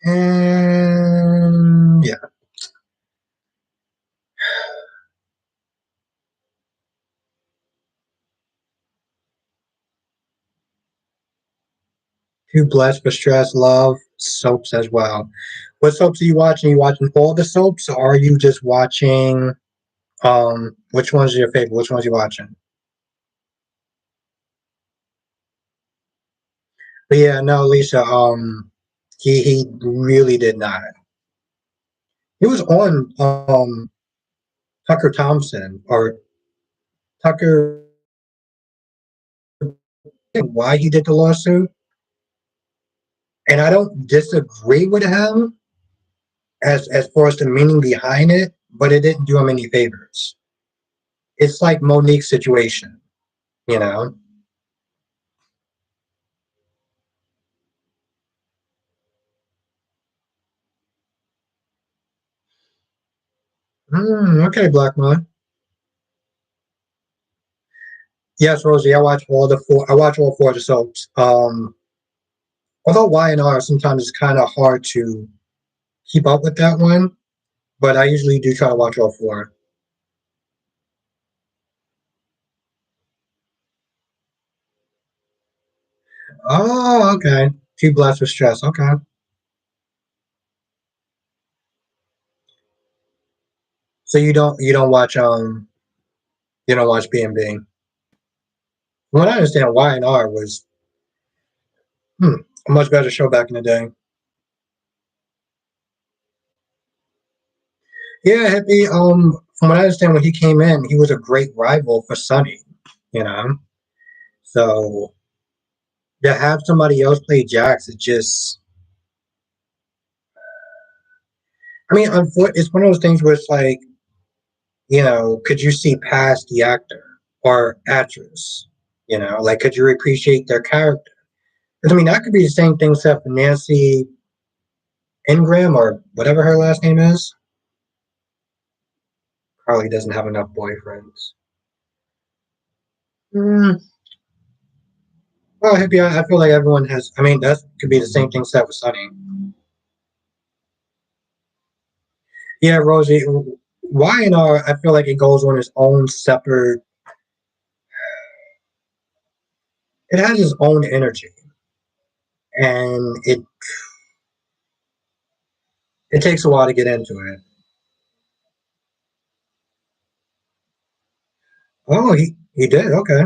And yeah, too blessed for stress, love, soaps as well. What soaps are you watching? Are you watching all the soaps, or are you just watching which one's your favorite? Which one's you watching? But yeah, no, Lisa, he really did not. He was on Tucker Thompson or Tucker why he did the lawsuit. And I don't disagree with him as far as the meaning behind it, but it didn't do him any favors. It's like Monique's situation, you know. Okay, Black Man. Yes, Rosie, I watch all four of the soaps. Although Y&R sometimes is kind of hard to keep up with that one, but I usually do try to watch all four. Oh, okay. Too blessed with stress. Okay. So you don't watch B&B. From what I understand, Y&R was a much better show back in the day. Yeah, Hippie. From what I understand, when he came in, he was a great rival for Sonny. You know, so to have somebody else play Jax, it just, I mean, it's one of those things where it's like, could you see past the actor or actress? Like, could you appreciate their character? Because I mean, that could be the same thing except for Nancy Ingram or whatever her last name is. Carly doesn't have enough boyfriends. Mm, well, Hippie, I feel like everyone has. I mean, that could be the same thing except for Sunny. Yeah, Rosie. Y&R, I feel like it goes on its own separate. It has its own energy, and it takes a while to get into it. Oh, he did. Okay.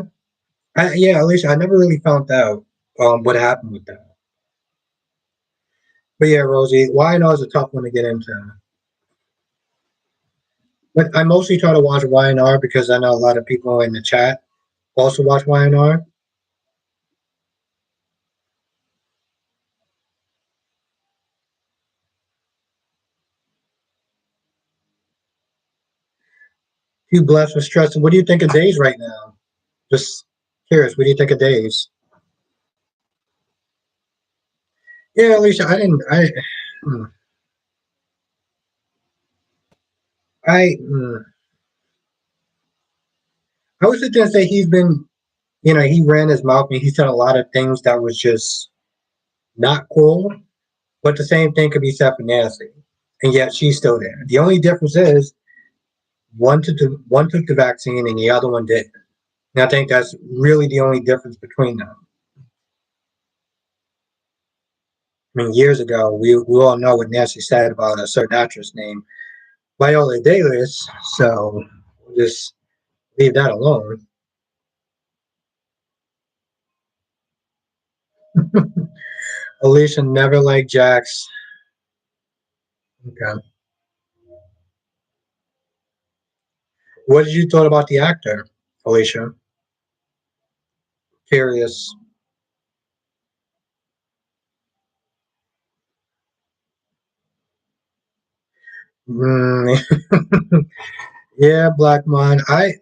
Yeah, Alicia, I never really found out. what happened with that. But yeah, Rosie, YNR is a tough one to get into. But I mostly try to watch YNR because I know a lot of people in the chat also watch YNR. You blessed with stress. What do you think of Days right now? Just curious. What do you think of Days? Yeah, Alicia, I didn't. Hmm, I, I was just gonna say he's been, he ran his mouth and he said a lot of things that was just not cool. But the same thing could be said for Nancy, and yet she's still there. The only difference is one took the vaccine and the other one didn't. And I think that's really the only difference between them. I mean, years ago, we all know what Nancy said about a certain actress named Viola Davis, so we'll just leave that alone. Alicia never liked Jax. Okay. What did you thought about the actor, Alicia? Curious. Mm, yeah, Black Man. I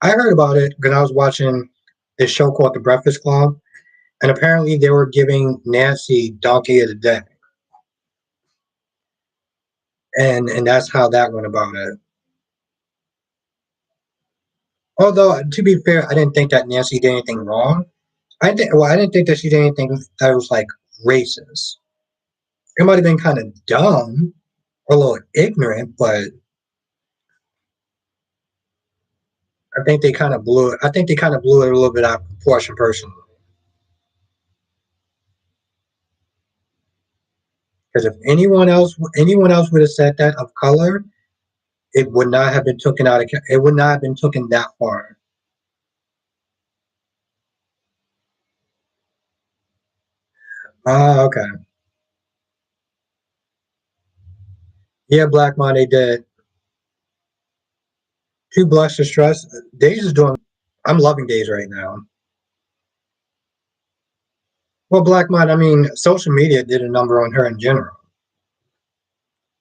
heard about it because I was watching this show called The Breakfast Club, and apparently they were giving Nancy Donkey of the Day, and that's how that went about it. Although to be fair, I didn't think that Nancy did anything wrong. I didn't think that she did anything that was like racist. It might have been kind of dumb or a little ignorant, but I think they kind of blew it. I think they kind of blew it a little bit out of proportion, personally. Because if anyone else would have said that of color, it would not have been taken out of. It would not have been taken that far. Ah, okay. Yeah, Black Monday did. Two Blush to Stress. Days is doing. I'm loving Days right now. Well, Black Mod. I mean, social media did a number on her in general.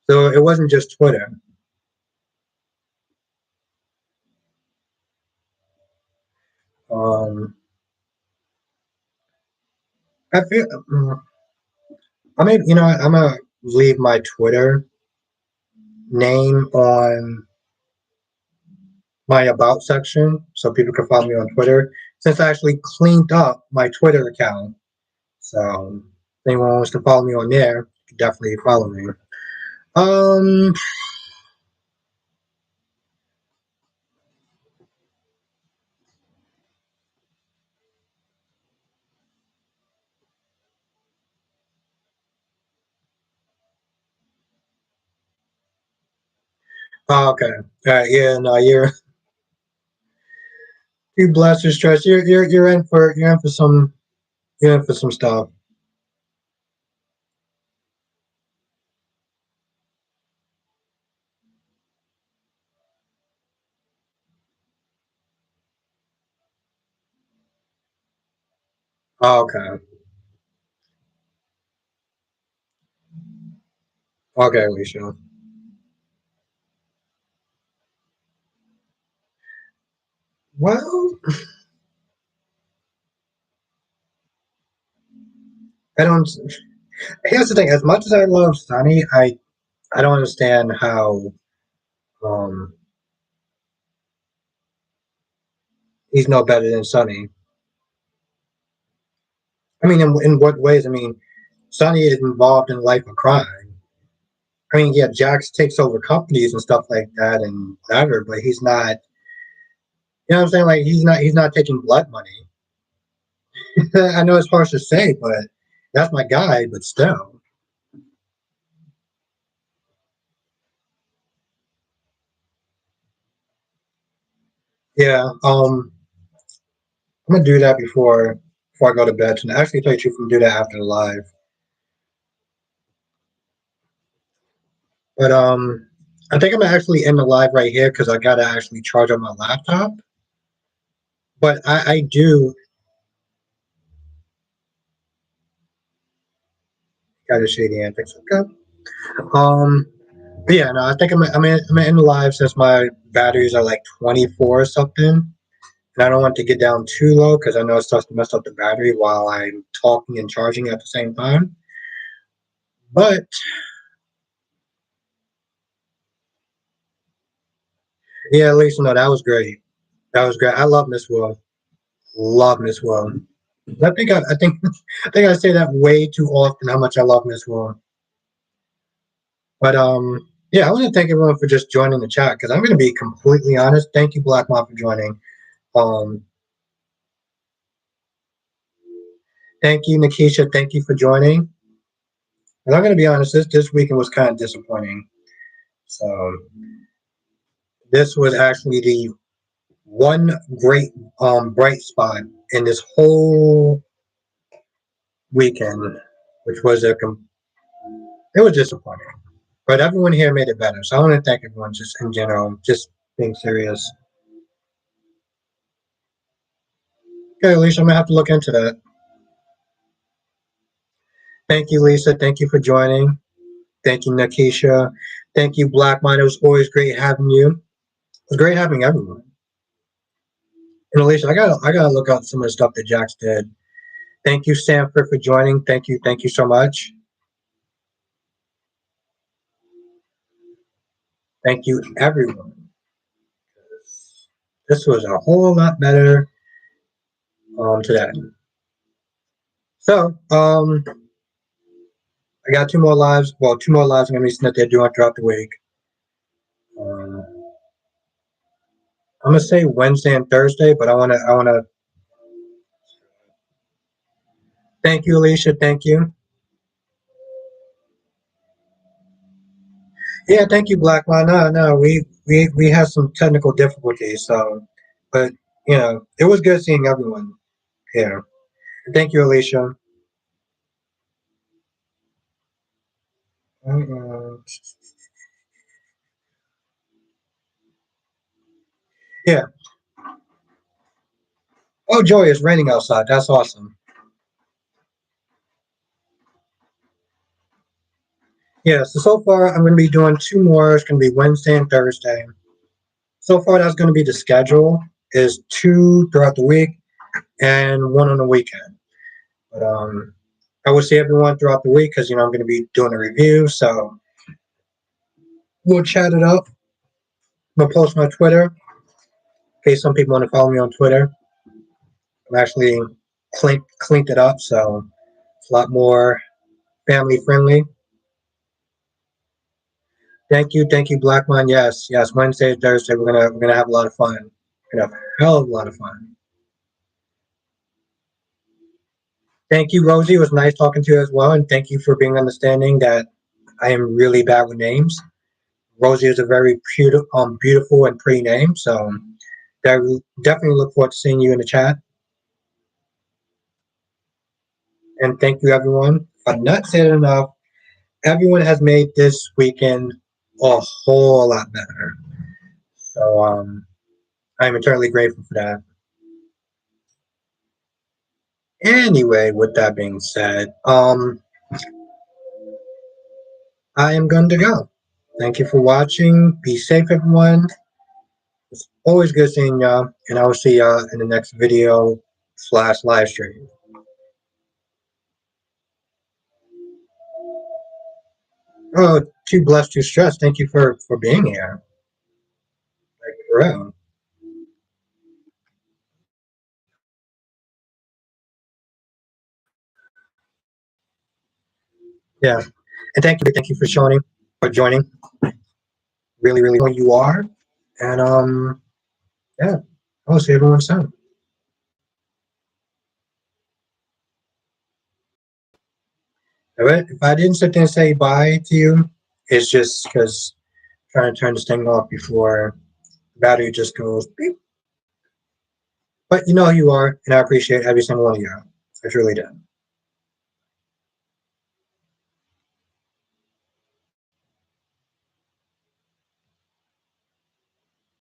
So it wasn't just Twitter. Um, I feel. I mean, I'm gonna leave my Twitter name on my about section so people can follow me on Twitter. Since I actually cleaned up my Twitter account, so if anyone wants to follow me on there, definitely follow me. Um. Oh, okay. Yeah. No, you're blessed or stressed. You're in for some stuff. Oh, okay. Okay, Alicia. Well, I don't. Here's the thing. As much as I love Sunny, I don't understand how um he's no better than Sunny. I mean, in what ways? I mean, Sunny is involved in life of crime. I mean, yeah, Jax takes over companies and stuff like that and whatever, but he's not. You know what I'm saying? Like he's not taking blood money. I know it's harsh to say, but that's my guy. But still, yeah. I'm gonna do that before. before I go to bed tonight. Actually, tell you the truth, I'm gonna do that after the live. But I think I'm gonna actually end the live right here because I gotta actually charge up my laptop. But I do gotta shady antics. Okay. Um. But yeah, no, I think I'm gonna end the live since my batteries are like 24 or something, and I don't want to get down too low because I know it starts to mess up the battery while I'm talking and charging at the same time. But yeah, at least no, that was great. That was great. I love Miss World. Love Miss World. I think I think I say that way too often how much I love Miss World. But yeah, I want to thank everyone for just joining the chat because I'm going to be completely honest. Thank you, Black Mom, for joining. Um, thank you, Nikisha. Thank you for joining. And I'm going to be honest. This weekend was kind of disappointing. So this was actually the one great bright spot in this whole weekend, which was it was disappointing. But everyone here made it better. So I want to thank everyone just in general, just being serious. Okay, Alicia, I'm gonna have to look into that. Thank you, Lisa. Thank you for joining. Thank you, Nakisha. Thank you, Black Mind. It was always great having you. It was great having everyone. And Alicia, I gotta look up some of the stuff that Jax did. Thank you, Sanford, for joining. Thank you so much. Thank you, everyone. This was a whole lot better today. So, I got two more lives. Well, two more lives I'm gonna be sent there doing throughout the week. Um, I'm gonna say Wednesday and Thursday, but I wanna. Thank you, Alicia. Thank you. Yeah, thank you, Blackline. No, we had some technical difficulties, so, but it was good seeing everyone here. Thank you, Alicia. Uh, yeah. Oh, Joy, it's raining outside. That's awesome. Yeah. So far, I'm going to be doing two more. It's going to be Wednesday and Thursday. So far, that's going to be the schedule. Is two throughout the week and one on the weekend. But I will see everyone throughout the week because I'm going to be doing a review. So we'll chat it up. I'm gonna post my Twitter in case some people want to follow me on Twitter. I'm actually cleaned it up, so it's a lot more family friendly. Thank you, Blackman. Yes. Wednesday, Thursday, we're gonna have a lot of fun. We're gonna have a hell of a lot of fun. Thank you, Rosie. It was nice talking to you as well, and thank you for being understanding that I am really bad with names. Rosie is a very beautiful and pretty name, so definitely look forward to seeing you in the chat. And thank you, everyone. I've not said it enough. Everyone has made this weekend a whole lot better. So I'm eternally grateful for that. Anyway, with that being said, I am going to go. Thank you for watching. Be safe, everyone. It's always good seeing y'all, and I will see y'all in the next video / live stream. Oh, too blessed, too stressed. Thank you for being here. Like, for real. Yeah, and thank you for joining. Really who you are, and yeah, I'll see everyone soon. All right. If I didn't sit there and say bye to you, it's just because I'm trying to turn this thing off before the battery just goes beep. But you know who you are, and I appreciate every single one of you. I truly did.